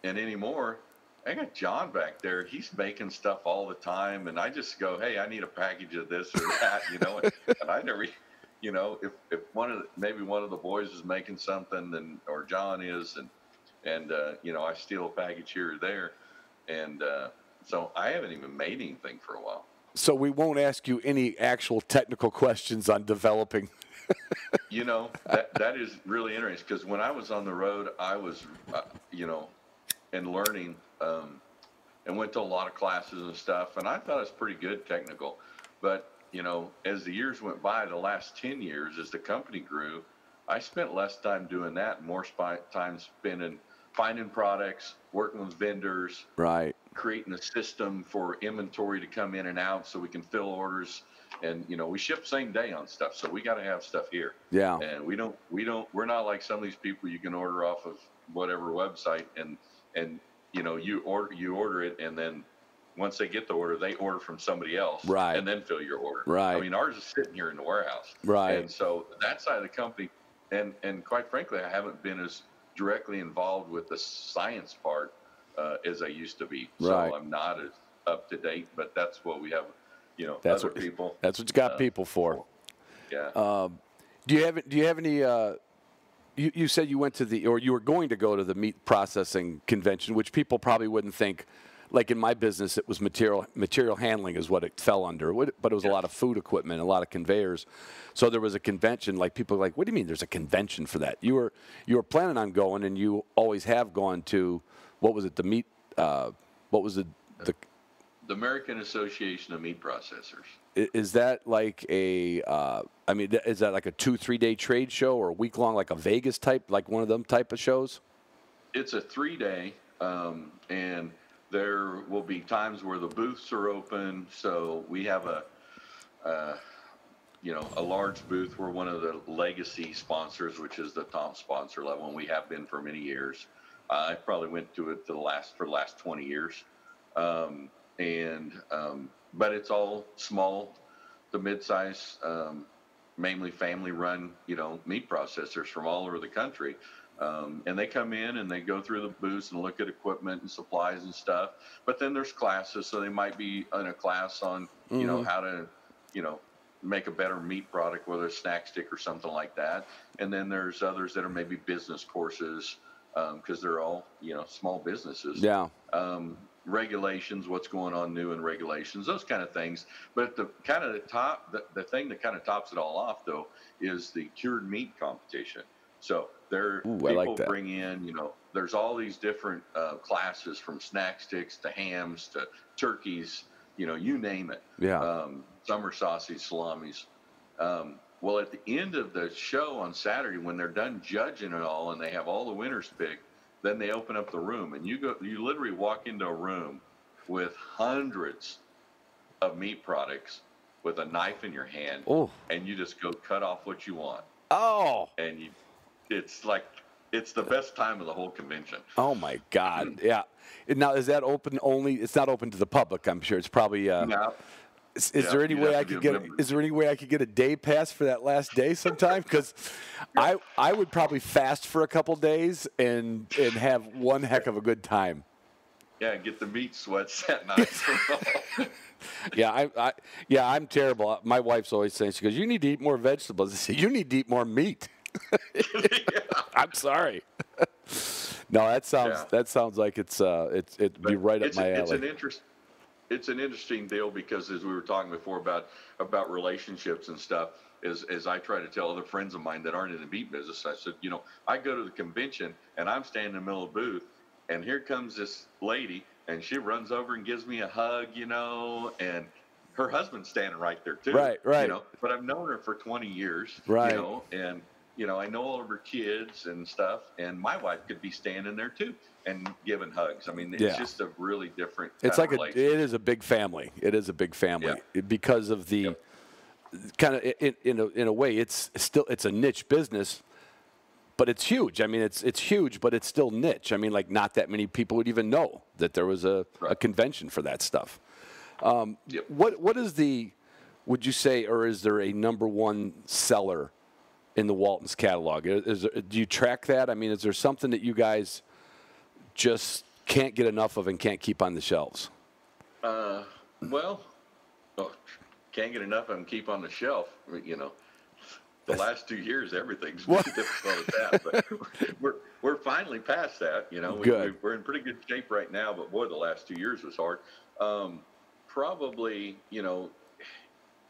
And anymore, I got John back there. He's making stuff all the time. And I just go, hey, I need a package of this or that, And I never, if maybe one of the boys is making something, or John is, and I steal a package here or there. And so I haven't even made anything for a while. So we won't ask you any actual technical questions on developing That is really interesting because when I was on the road, I was, and learning, and went to a lot of classes and stuff, and I thought it was pretty good technical. But, as the years went by, the last 10 years, as the company grew, I spent less time doing that, more time spending finding products, working with vendors, Right. creating a system for inventory to come in and out so we can fill orders. And, we ship same day on stuff. So we got to have stuff here. Yeah. And we're not like some of these people you can order off of whatever website and, you order it. And then once they get the order, they order from somebody else. Right. And then fill your order. Right. I mean, ours is sitting here in the warehouse. Right. And so that side of the company, and quite frankly, I haven't been as directly involved with the science part as I used to be. So Right. I'm not as up to date, but that's what we have, That's other what people. That's what you got people for. Yeah. Do you have any? You said you went to or you were going to go to the meat processing convention, which people probably wouldn't think. Like in my business, it was material handling is what it fell under, but it was a lot of food equipment, a lot of conveyors. So there was a convention. Like people were like, what do you mean? There's a convention for that? You were planning on going, and you always have gone to. What was it? The meat. What was the American Association of Meat Processors. Is that like a? Is that like a 2-3 day trade show or a week long, like a Vegas type, like one of them type of shows? It's a 3-day, and there will be times where the booths are open. So we have a large booth. We're one of the legacy sponsors, which is the top sponsor level, and we have been for many years. I probably went to it for the last 20 years. But it's all small to mid-size, mainly family-run, meat processors from all over the country. And they come in and they go through the booths and look at equipment and supplies and stuff. But then there's classes, so they might be in a class on, how to, make a better meat product, whether it's snack stick or something like that. And then there's others that are maybe business courses, because they're all, small businesses. Yeah. Regulations, what's going on new in regulations, those kind of things. But the thing that kind of tops it all off, though, is the cured meat competition. So people bring in, there's all these different classes from snack sticks to hams to turkeys, you name it. Yeah. Some are sausage, salamis. Well, at the end of the show on Saturday, when they're done judging it all and they have all the winners picked, then they open up the room and you literally walk into a room with hundreds of meat products with a knife in your hand. Oh. And you just go cut off what you want. Oh. And it's the best time of the whole convention. Oh my God. Yeah. Now, is that open only? It's not open to the public, I'm sure. It's probably, No. Is there any way I could get a day pass for that last day sometime? Because I would probably fast for a couple days and have one heck of a good time. Yeah, get the meat sweats that night. Yeah, I'm terrible. My wife's always saying, she goes, "You need to eat more vegetables." I say, "You need to eat more meat." I'm sorry. No, that sounds like it'd be right up my alley. It's an interesting deal because, as we were talking before about relationships and stuff, as I try to tell other friends of mine that aren't in the meat business, I said, I go to the convention and I'm standing in the middle of the booth, and here comes this lady, and she runs over and gives me a hug, and her husband's standing right there too. Right. But I've known her for 20 years. Right. And I know all of her kids and stuff, and my wife could be standing there too and giving hugs. I mean, it's just a really different. It's like it is a big family. It is a big family because of the kind of in a way it's a niche business, but it's huge. I mean, it's huge, but it's still niche. I mean, like not that many people would even know that there was a convention for that stuff. What is would you say, or is there a number one seller in the Waltons catalog? Do you track that? I mean, is there something that you guys just can't get enough of and can't keep on the shelves? Can't get enough of them, keep on the shelf. The last 2 years, everything's been difficult at that. But we're finally past that. We're in pretty good shape right now. But boy, the last 2 years was hard. Probably,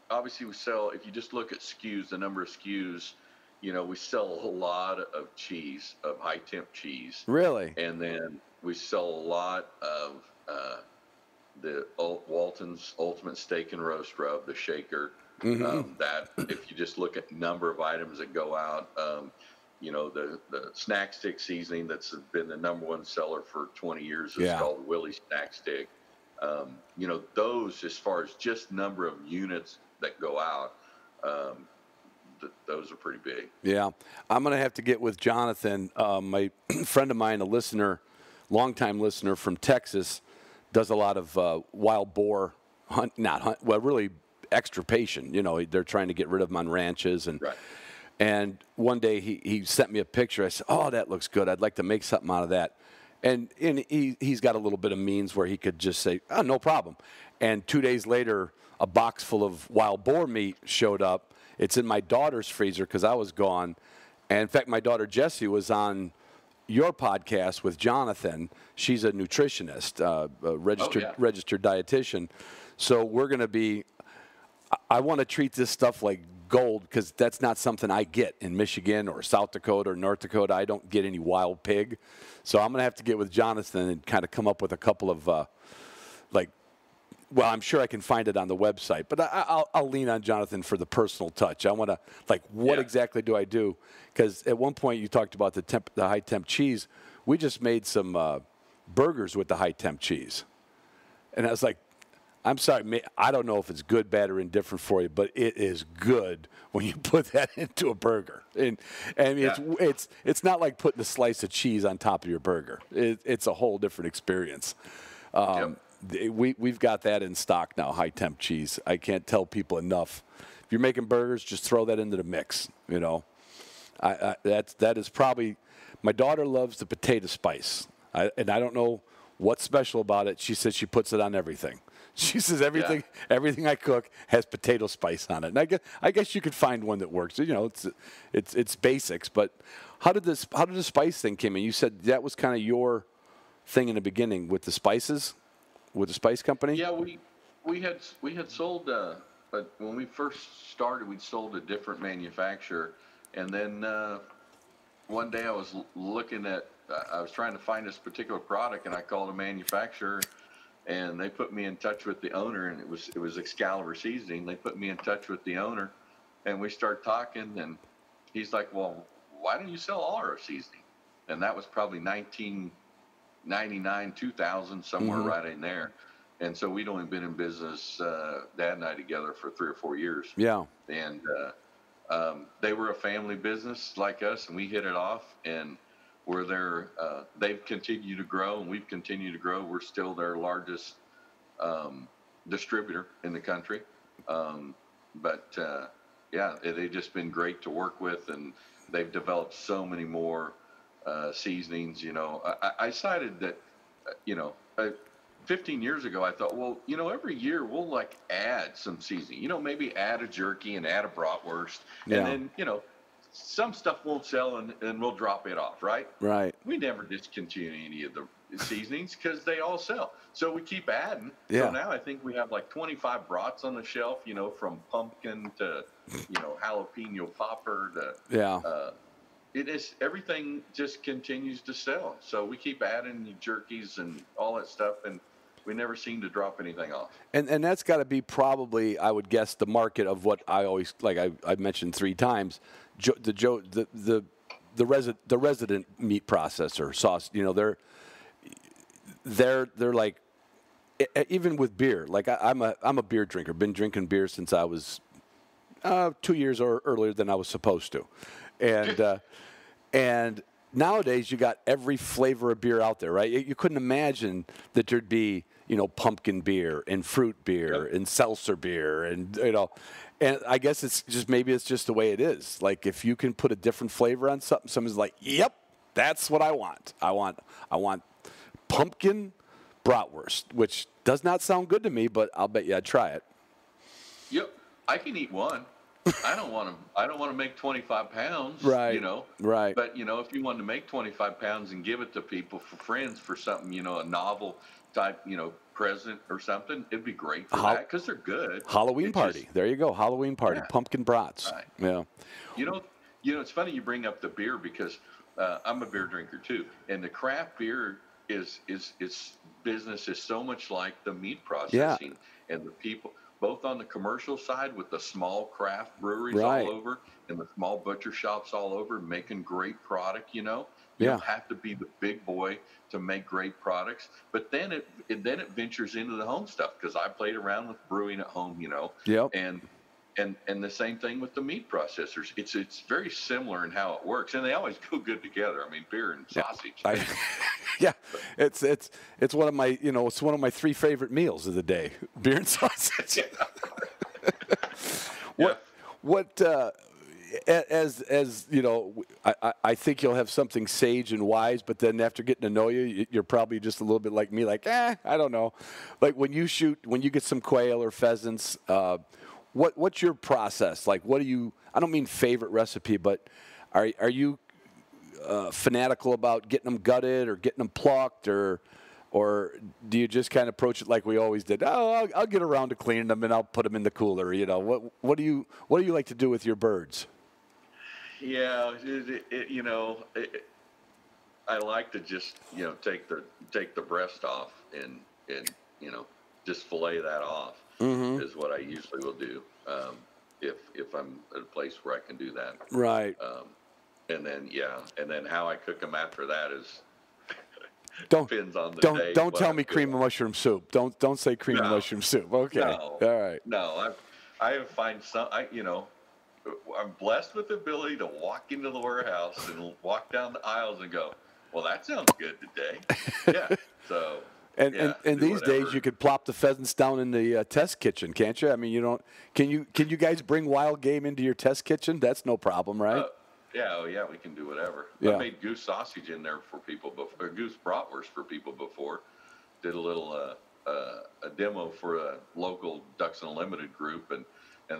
obviously we sell, if you just look at SKUs, the number of SKUs, we sell a lot of cheese, of high temp cheese. Really? And then we sell a lot of the Walton's Ultimate Steak and Roast Rub, the shaker. That if you just look at number of items that go out, the snack stick seasoning that's been the number one seller for 20 years is called Willie Snack Stick. Those, as far as just number of units that go out, those are pretty big. Yeah. I'm going to have to get with Jonathan. My friend of mine, a listener, longtime listener from Texas, does a lot of wild boar really extirpation. They're trying to get rid of them on ranches. And one day he sent me a picture. I said, oh, that looks good. I'd like to make something out of that. And he's got a little bit of means where he could just say, oh, no problem. And 2 days later, a box full of wild boar meat showed up. It's in my daughter's freezer because I was gone. And, in fact, my daughter Jessie was on your podcast with Jonathan. She's a nutritionist, a registered dietitian. So we're going to be – I want to treat this stuff like gold because that's not something I get in Michigan or South Dakota or North Dakota. I don't get any wild pig. So I'm going to have to get with Jonathan and kind of come up with a couple of well, I'm sure I can find it on the website, but I'll lean on Jonathan for the personal touch. I want to, what exactly do I do? Because at one point you talked about the high temp cheese. We just made some burgers with the high temp cheese. And I was like, I'm sorry, I don't know if it's good, bad, or indifferent for you, but it is good when you put that into a burger. And it's not like putting a slice of cheese on top of your burger. It's a whole different experience. We've got that in stock now, high temp cheese. I can't tell people enough. If you're making burgers, just throw that into the mix. That is probably. My daughter loves the potato spice, and I don't know what's special about it. She says she puts it on everything. She says everything I cook has potato spice on it. And I guess you could find one that works. It's basics. But how did the spice thing come in? You said that was kind of your thing in the beginning with the spices. With the spice company? Yeah, we had sold, but when we first started, we'd sold a different manufacturer, and then one day I was I was trying to find this particular product, and I called a manufacturer, and they put me in touch with the owner, and it was Excalibur Seasoning. They put me in touch with the owner, and we started talking, and he's like, "Well, why don't you sell all our seasoning?" And that was probably 1999, 2000, somewhere right in there. And so we'd only been in business, Dad and I together, for 3 or 4 years. Yeah. And they were a family business like us, and we hit it off. And they've continued to grow, and we've continued to grow. We're still their largest distributor in the country. They've just been great to work with, and they've developed so many more seasonings. I decided that, 15 years ago, I thought, well, every year we'll add some seasoning, maybe add a jerky and add a bratwurst. And then, some stuff won't sell and we'll drop it off. Right. We never discontinue any of the seasonings because they all sell. So we keep adding. So now I think we have 25 brats on the shelf, from pumpkin to, jalapeno popper to, it is, everything just continues to sell. So we keep adding the jerkies and all that stuff, and we never seem to drop anything off. And that's got to be probably, I would guess, the market of what I always, I mentioned 3 times, the resident meat processor sauce. They're like, even with beer. I'm a beer drinker. Been drinking beer since I was 2 years or earlier than I was supposed to, and nowadays you got every flavor of beer out there, right? You couldn't imagine that there'd be, pumpkin beer and fruit beer and seltzer beer and, and I guess it's just the way it is. If you can put a different flavor on something, someone's like, yep, that's what I want. I want pumpkin bratwurst, which does not sound good to me, but I'll bet you I'd try it. Yep. I can eat one. I don't want to make 25 pounds, right. Right. But, if you wanted to make 25 pounds and give it to people for friends for something, a novel type, present or something, it'd be great for that because they're good. Halloween It's party. There you go. Halloween party. Yeah. Pumpkin brats. Right. Yeah. You know, it's funny you bring up the beer because I'm a beer drinker too, and the craft beer is business is so much like the meat processing and the people, both on the commercial side with the small craft breweries all over and the small butcher shops all over making great product. You don't have to be the big boy to make great products, but then it ventures into the home stuff because I played around with brewing at home, and the same thing with the meat processors. It's very similar in how it works, and they always go good together. I mean, beer and sausage. It's one of my it's one of my 3 favorite meals of the day: beer and sausage. As you know, I think you'll have something sage and wise, but then after getting to know you, you're probably just a little bit like me, like, I don't know. Like when you get some quail or pheasants, what's your process? Like, I don't mean favorite recipe, but are you fanatical about getting them gutted or getting them plucked, or do you just kind of approach it like we always did? Oh, I'll get around to cleaning them and I'll put them in the cooler. What do you like to do with your birds? Yeah, I like to just take the breast off and just fillet that off is what I usually will do if I'm at a place where I can do that. Right. And then how I cook them after that is depends on the day. Don't tell me cream of mushroom soup. Don't say cream of mushroom soup. Okay. No, all right. No, I find some. I'm blessed with the ability to walk into the warehouse and walk down the aisles and go, well, that sounds good today. Yeah. So. And these days you could plop the pheasants down in the test kitchen, can't you? I mean, you don't. Can you guys bring wild game into your test kitchen? That's no problem, right? Yeah, we can do whatever. Yeah. I made goose sausage in there for people before, or goose bratwurst for people before. Did a little a demo for a local Ducks Unlimited group, and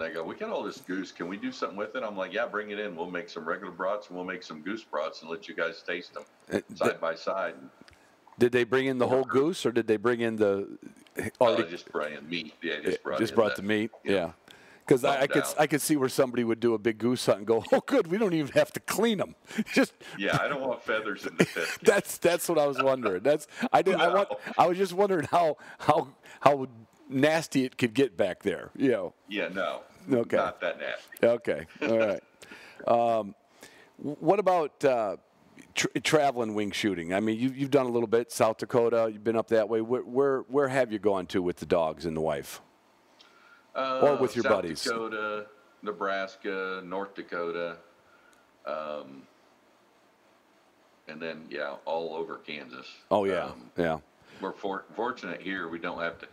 they go, we got all this goose. Can we do something with it? I'm like, yeah, bring it in. We'll make some regular brats and we'll make some goose brats and let you guys taste them side by side. Did they bring in the whole goose, or did they bring in the? Just bring in meat. Yeah, just brought the meat. Yeah. Because I could see where somebody would do a big goose hunt and go, oh, good, we don't even have to clean them. I don't want feathers in the test. That's what I was wondering. I was just wondering how nasty it could get back there. Yeah, no. Okay. Not that nasty. Okay. All right. What about traveling wing shooting? I mean, you've done a little bit, South Dakota. You've been up that way. Where have you gone to with the dogs and the wife? Or with your South buddies? South Dakota, Nebraska, North Dakota, and then, all over Kansas. Oh, yeah, yeah. We're fortunate here. We don't have to,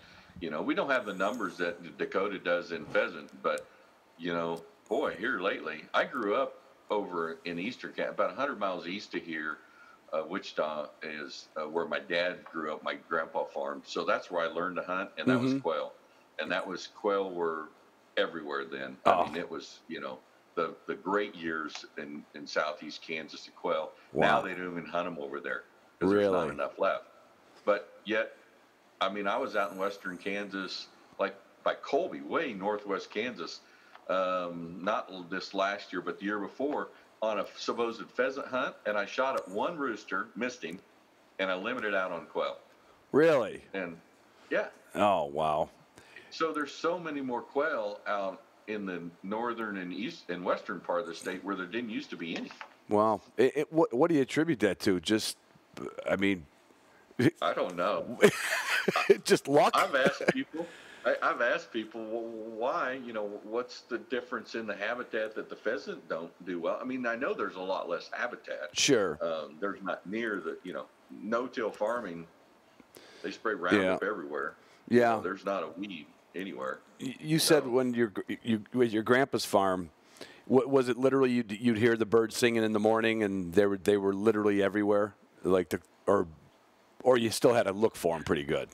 we don't have the numbers that Dakota does in pheasant, but, boy, here lately, I grew up over in Eastern Kansas, about 100 miles east of here. Wichita is where my dad grew up, my grandpa farmed. So that's where I learned to hunt, and that was quail. And that was quail were everywhere then. I mean, it was, the great years in southeast Kansas to quail. Wow. Now they don't even hunt them over there because there's not enough left. But yet, I mean, I was out in western Kansas, like by Colby, way northwest Kansas, not this last year, but the year before, on a supposed pheasant hunt, and I shot at one rooster, missed him, and I limited out on quail. Really? And, yeah. Oh, wow. So there's so many more quail out in the northern and east and western part of the state where there didn't used to be any. Wow. What do you attribute that to? Just, I mean, I don't know. Just luck. I've asked people why. What's the difference in the habitat that the pheasant don't do well? I mean, I know there's a lot less habitat. Sure. There's not near the no-till farming. They spray Roundup everywhere. Yeah. There's not a weed anywhere. You said when you with your grandpa's farm, was it literally you'd hear the birds singing in the morning and they were literally everywhere, like or you still had to look for them pretty good?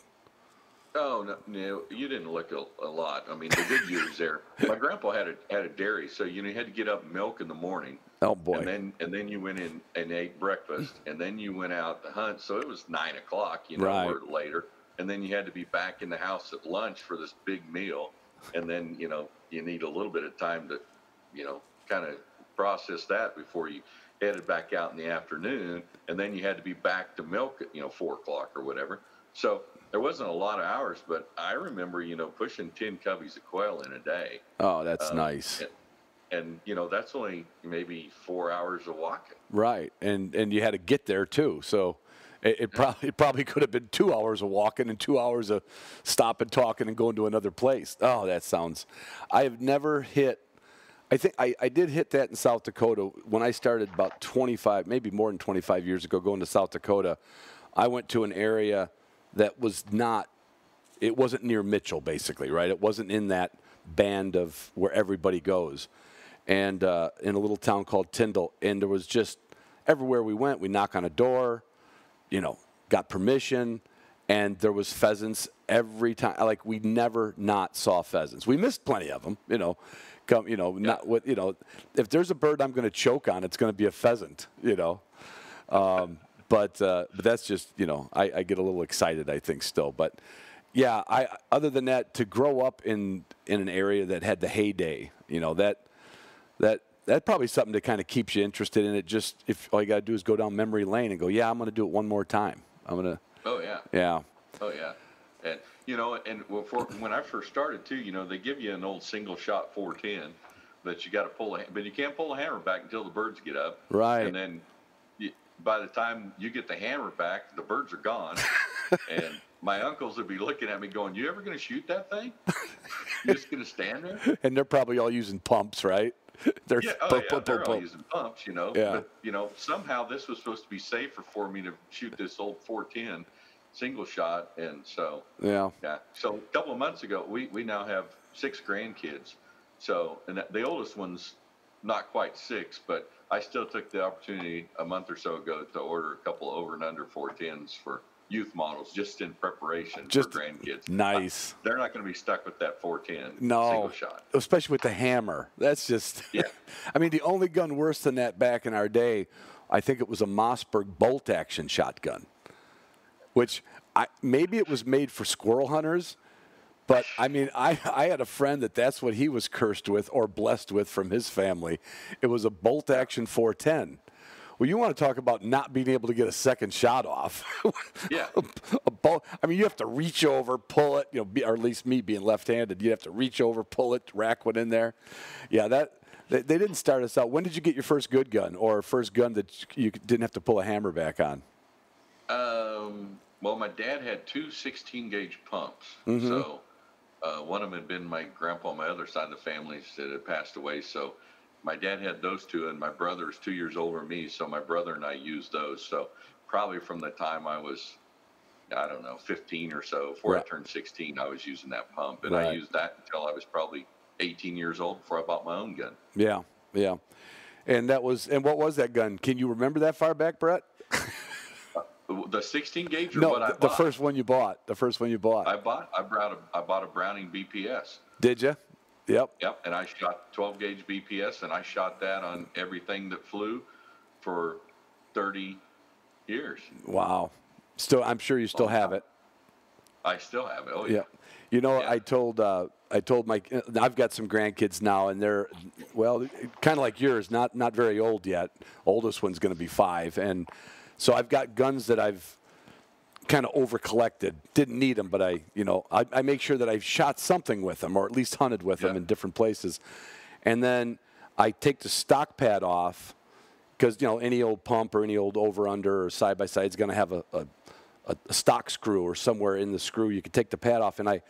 Oh no, you didn't look a lot. I mean, the good years there. My grandpa had a dairy, so you had to get up and milk in the morning. Oh boy! And then you went in and ate breakfast, and then you went out to hunt. So it was 9 o'clock, right. or later. and then you had to be back in the house at lunch for this big meal, and then you need a little bit of time to kind of process that before you headed back out in the afternoon, and then you had to be back to milk at 4 o'clock or whatever. So there wasn't a lot of hours, but I remember pushing 10 cubbies of quail in a day. Oh, that's nice. And that's only maybe 4 hours of walking. Right, and you had to get there too. So it probably could have been 2 hours of walking and 2 hours of stopping, talking, and going to another place. Oh, that sounds. I have never hit. I think I did hit that in South Dakota when I started about 25, maybe more than 25 years ago, going to South Dakota. I went to an area that was not. It wasn't near Mitchell, basically, right? It wasn't in that band of where everybody goes. And in a little town called Tyndall, and there was just everywhere we went, we knock on a door, got permission, and there was pheasants every time. Like we never not saw pheasants. We missed plenty of them, not what if there's a bird I'm going to choke on, it's going to be a pheasant, But that's just I get a little excited, I think, still, but. Yeah, other than that, to grow up in an area that had the heyday, that's probably something that kind of keeps you interested in it. Just if all you got to do is go down memory lane and go, yeah, I'm going to do it one more time. I'm going to. Oh yeah. Yeah. Oh yeah. And when I first started too, they give you an old single shot 410 that you got to pull, but you can't pull the hammer back until the birds get up. Right. And then by the time you get the hammer back, the birds are gone. And my uncles would be looking at me going, you ever going to shoot that thing? You just going to stand there? And they're probably all using pumps, right? They're all using pumps, Yeah. But, somehow this was supposed to be safer for me to shoot this old 410 single shot. And so, yeah. So a couple of months ago, we now have 6 grandkids. So, and the oldest one's not quite 6, but I still took the opportunity a month or so ago to order a couple over and under 410s for youth models, just in preparation for grandkids. Nice. They're not going to be stuck with that 410 single shot. Especially with the hammer. That's just. Yeah. I mean, the only gun worse than that back in our day, I think it was a Mossberg bolt action shotgun, which maybe it was made for squirrel hunters. But, I mean, I had a friend that's what he was cursed with or blessed with from his family. It was a bolt-action 410. Well, you want to talk about not being able to get a second shot off. Yeah. You have to reach over, pull it, or at least me being left-handed, you have to reach over, pull it, rack one in there. Yeah, they didn't start us out. When did you get your first good gun or first gun that you didn't have to pull a hammer back on? Well, my dad had 2 16-gauge pumps. Mm-hmm. So one of them had been my grandpa on my other side of the family that had passed away. So my dad had those 2, and my brother is 2 years older than me, so my brother and I used those. So probably from the time I was, 15 or so, before I turned 16, I was using that pump. And I used that until I was probably 18 years old before I bought my own gun. Yeah, yeah. And what was that gun? Can you remember that far back, Brett? The 16-gauge or no, what I bought? The first one you bought. The first one you bought. I bought a Browning BPS. Did you? Yep. Yep, and I shot 12-gauge BPS, and I shot that on everything that flew for 30 years. Wow. I'm sure you still have it. I still have it. Oh yeah. Yeah. I told I've got some grandkids now, and they're kind of like yours, not very old yet. Oldest one's going to be 5, and so I've got guns that I've kind of over collected. Didn't need them, but I make sure that I've shot something with them, or at least hunted with them in different places. And then I take the stock pad off because any old pump or any old over under or side by side is going to have a stock screw, or somewhere in the screw you can take the pad off, and I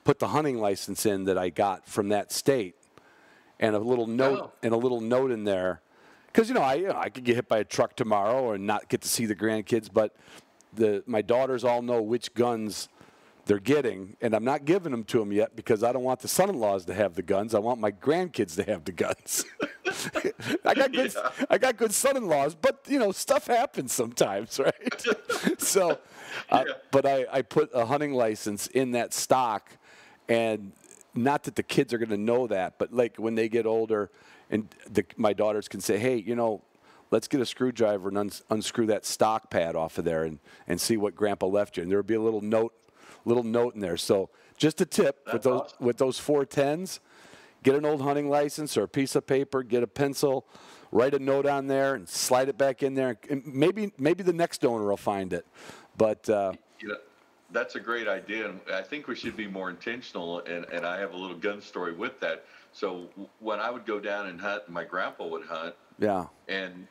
put the hunting license in that I got from that state, and a little note in there. Because I could get hit by a truck tomorrow or not get to see the grandkids, but my daughters all know which guns they're getting, and I'm not giving them to them yet because I don't want the son-in-laws to have the guns. I want my grandkids to have the guns. I got good son-in-laws, but stuff happens sometimes, right? So, but I put a hunting license in that stock, and not that the kids are going to know that, but like when they get older. And my daughters can say, hey, let's get a screwdriver and unscrew that stock pad off of there and see what Grandpa left you. And there would be a little note little note in there. So just a tip That's with awesome. those 410s, get an old hunting license or a piece of paper, get a pencil, write a note on there, and slide it back in there. And maybe the next owner will find it. But You know, that's a great idea, and I think we should be more intentional. And I have a little gun story with that. So when I would go down and hunt, my grandpa would hunt, yeah, and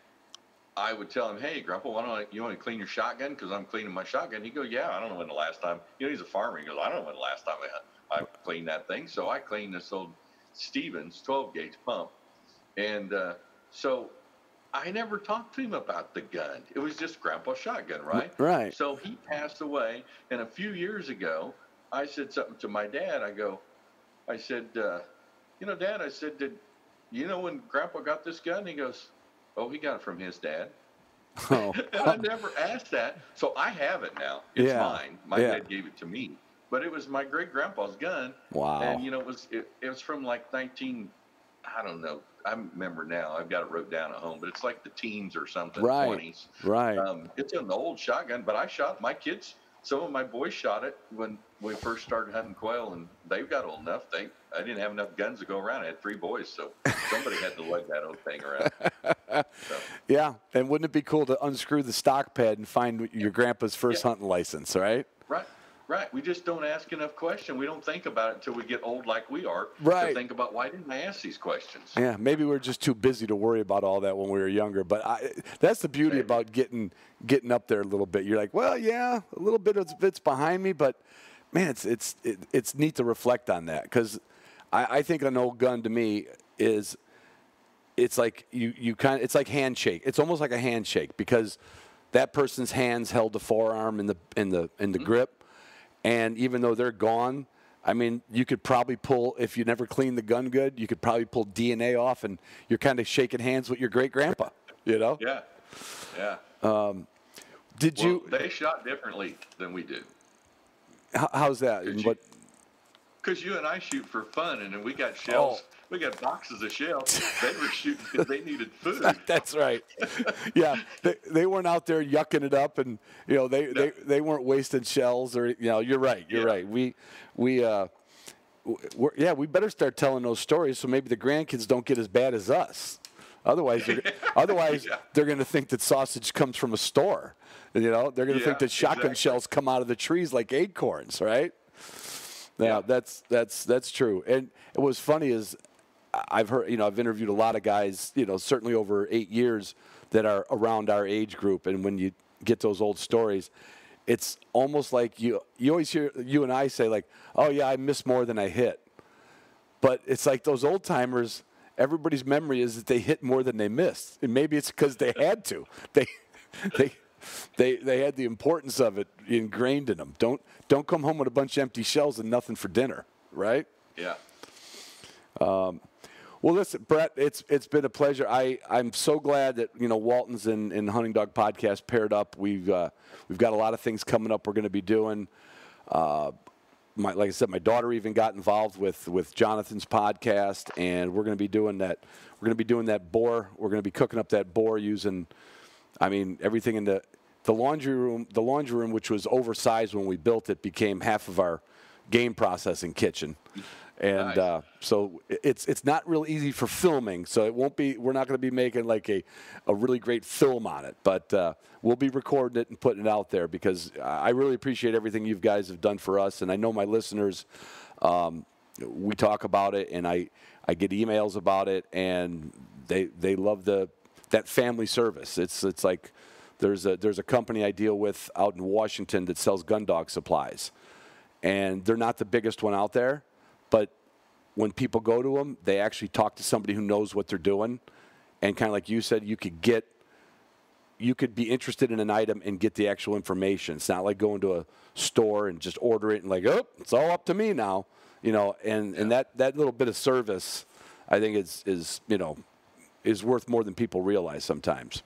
I would tell him, "Hey, Grandpa, you want to clean your shotgun? Because I'm cleaning my shotgun." He'd go, "Yeah, I don't know when the last time." He's a farmer. He goes, "I don't know when the last time I cleaned that thing." So I cleaned this old Stevens 12 gauge pump, and so I never talked to him about the gun. It was just Grandpa's shotgun, right? right. So he passed away, and a few years ago, I said something to my dad. I said, Dad, I said, did you know when Grandpa got this gun? He goes, "Oh, he got it from his dad." Oh, And I never asked that, so I have it now. It's Yeah. mine. My dad gave it to me, but it was my great grandpa's gun. Wow. And it was from like 19. I don't know. I remember now. I've got it wrote down at home, but it's like the teens or something, Right. 20s. Right. It's an old shotgun, but I shot my kids. Some of my boys shot it when we first started hunting quail, and they got old enough. I didn't have enough guns to go around. I had 3 boys, so somebody had to lug that old thing around. So, Yeah, and wouldn't it be cool to unscrew the stock pad and find your grandpa's first hunting license, right? right. We just don't ask enough questions. We don't think about it until we get old like we are. Right. To think about, why didn't I ask these questions? Yeah, maybe we're just too busy to worry about all that when we were younger. But that's the beauty Maybe. about getting up there a little bit. You're like, well, yeah, a little bit of it's behind me, but man, it's neat to reflect on that, because I think an old gun to me is, it's like it's like handshake. It's almost like a handshake, because that person's hands held the forearm in the grip, and even though they're gone, I mean, you could probably pull, if you never cleaned the gun good, you could probably pull DNA off, and you're kind of shaking hands with your great grandpa. Yeah. Did Well, you? they shot differently than we do. How's that? Because you and I shoot for fun, and then we got shells. Oh. We got boxes of shells. They were shooting because they needed food. That's right. Yeah, they weren't out there yucking it up, and they weren't wasting shells, or you're right. You're right. We better start telling those stories, so maybe the grandkids don't get as bad as us. Otherwise, they're going to think that sausage comes from a store. They're going to think that shotgun shells come out of the trees like acorns, right? Yeah, that's true. And what's funny is, I've heard, I've interviewed a lot of guys, certainly over 8 years, that are around our age group, and when you get those old stories, it's almost like you always hear you and I say, like, "Oh yeah, I missed more than I hit," but it's like those old timers. Everybody's memory is that they hit more than they missed, and maybe it's because they had to. They had the importance of it ingrained in them. Don't come home with a bunch of empty shells and nothing for dinner, right? Yeah. Well, listen, Brett, it's been a pleasure. I'm so glad that Waltons and Hunting Dog Podcast paired up. We've got a lot of things coming up. We're going to be doing. Like I said, my daughter even got involved with Jonathan's podcast, and we're going to be doing that. We're going to be doing that boar. We're going to be cooking up that boar using, everything in the laundry room. The laundry room, which was oversized when we built it, became half of our game processing kitchen. And Nice. So it's not real easy for filming, so it won't be. We're not going to be making like a really great film on it, but we'll be recording it and putting it out there, because I really appreciate everything you guys have done for us, and I know my listeners. We talk about it, and I get emails about it, and they love that family service. It's like there's a company I deal with out in Washington that sells gun dog supplies, and they're not the biggest one out there. But when people go to them, they actually talk to somebody who knows what they're doing. And kind of like you said, you could be interested in an item and get the actual information. It's not like going to a store and just order it and like, oh, it's all up to me now. And that little bit of service, I think is worth more than people realize sometimes.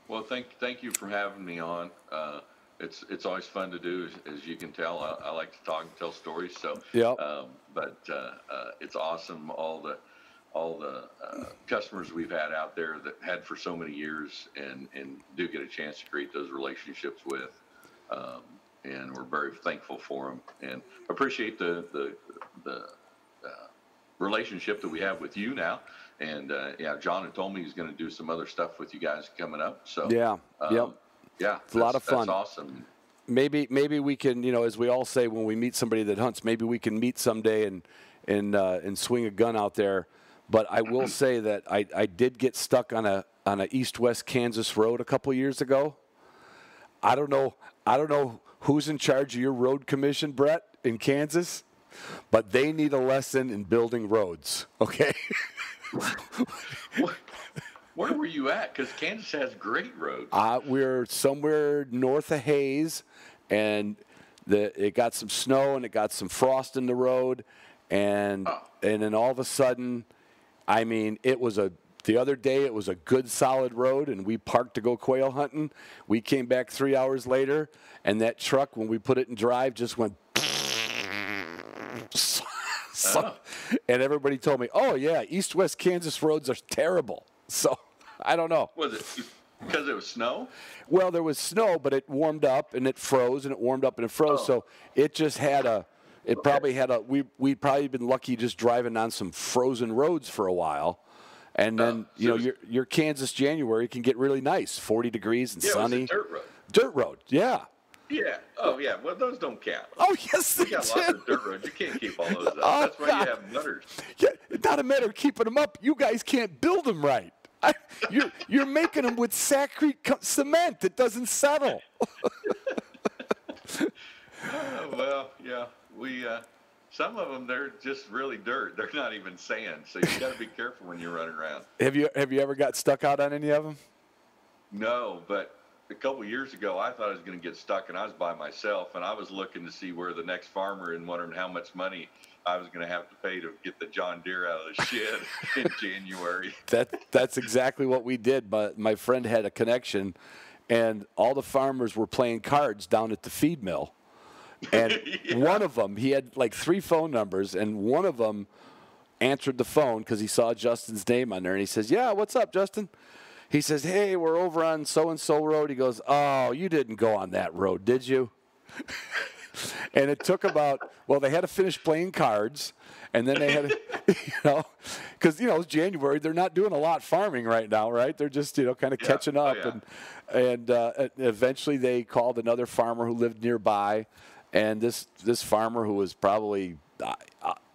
Well, thank you for having me on. It's always fun to do, as you can tell. I like to talk and tell stories. So, Yep. But it's awesome, all the customers we've had out there that had for so many years, and do get a chance to create those relationships with. and we're very thankful for them, and appreciate the relationship that we have with you now. And yeah, John had told me he's going to do some other stuff with you guys coming up. So yeah, yep. Yeah, it's a lot of fun. That's awesome. Maybe we can, as we all say when we meet somebody that hunts, maybe we can meet someday and swing a gun out there. But I will say that I did get stuck on a east-west Kansas road a couple years ago. I don't know who's in charge of your road commission, Brett, in Kansas, but they need a lesson in building roads. Okay. Where were you at? Because Kansas has great roads. We're somewhere north of Hayes, and it got some snow and it got some frost in the road, and then all of a sudden, I mean, the other day it was a good solid road, and we parked to go quail hunting. We came back 3 hours later, and that truck, when we put it in drive, just went. And everybody told me, "Oh yeah, east-west Kansas roads are terrible." So I don't know. Was it because it was snow? Well, there was snow, but it warmed up and it froze, and it warmed up and it froze. Oh. So it just had we'd probably been lucky just driving on some frozen roads for a while. And then, your Kansas January can get really nice, 40 degrees and sunny. It was a dirt road. Dirt road, yeah. Yeah. Oh, yeah. Well, those don't count. Oh, yes, they do. You got do. lots of dirt roads. You can't keep all those up. Oh, that's why you have gutters. Yeah, it's not a matter of keeping them up. You guys can't build them right. You're making them with Sackcrete cement that doesn't settle. Well, yeah. We some of them, they're just really dirt. They're not even sand. So you got to be careful when you're running around. Have you ever got stuck out on any of them? No, but a couple years ago, I thought I was going to get stuck, and I was by myself, and I was looking to see where the next farmer and wondering how much money I was going to have to pay to get the John Deere out of the shed in January. That's exactly what we did. But my friend had a connection, and all the farmers were playing cards down at the feed mill. And Yeah. One of them, he had like 3 phone numbers, and one of them answered the phone because he saw Justin's name on there, and he says, "Yeah, what's up, Justin?" He says, "Hey, we're over on so-and-so road." He goes, "Oh, you didn't go on that road, did you?" And it took they had to finish playing cards, and then they had to, because, it's January. They're not doing a lot farming right now, right? They're just, kind of catching up. Oh, yeah. And eventually they called another farmer who lived nearby, and this farmer, who was probably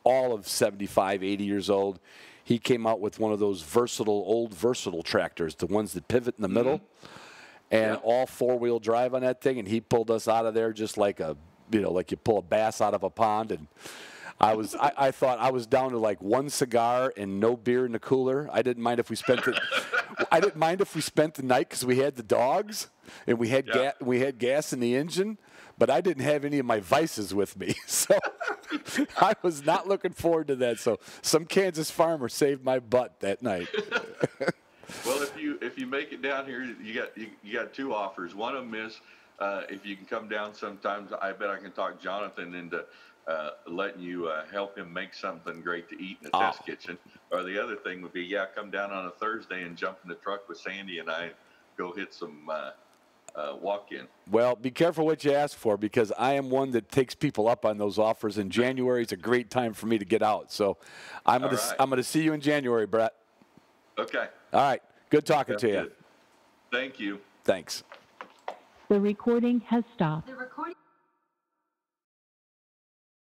all of 75, 80 years old, he came out with one of those old versatile tractors, the ones that pivot in the middle, and all 4-wheel drive on that thing. And he pulled us out of there just like like you pull a bass out of a pond. And I thought I was down to like 1 cigar and no beer in the cooler. I didn't mind if we spent the night because we had the dogs and we had gas in the engine. But I didn't have any of my vices with me, so I was not looking forward to that. So some Kansas farmer saved my butt that night. Well, if you make it down here, you got 2 offers. One of them is if you can come down sometimes. I bet I can talk Jonathan into letting you help him make something great to eat in the test kitchen. Or the other thing would be, come down on a Thursday and jump in the truck with Sandy and I, go hit some. Walk in. Well, be careful what you ask for, because I am one that takes people up on those offers, and January is a great time for me to get out. So I'm gonna see you in January, Brett. Okay. All right. Good talking to you. Good. Thank you. Thanks. The recording has stopped. The recording.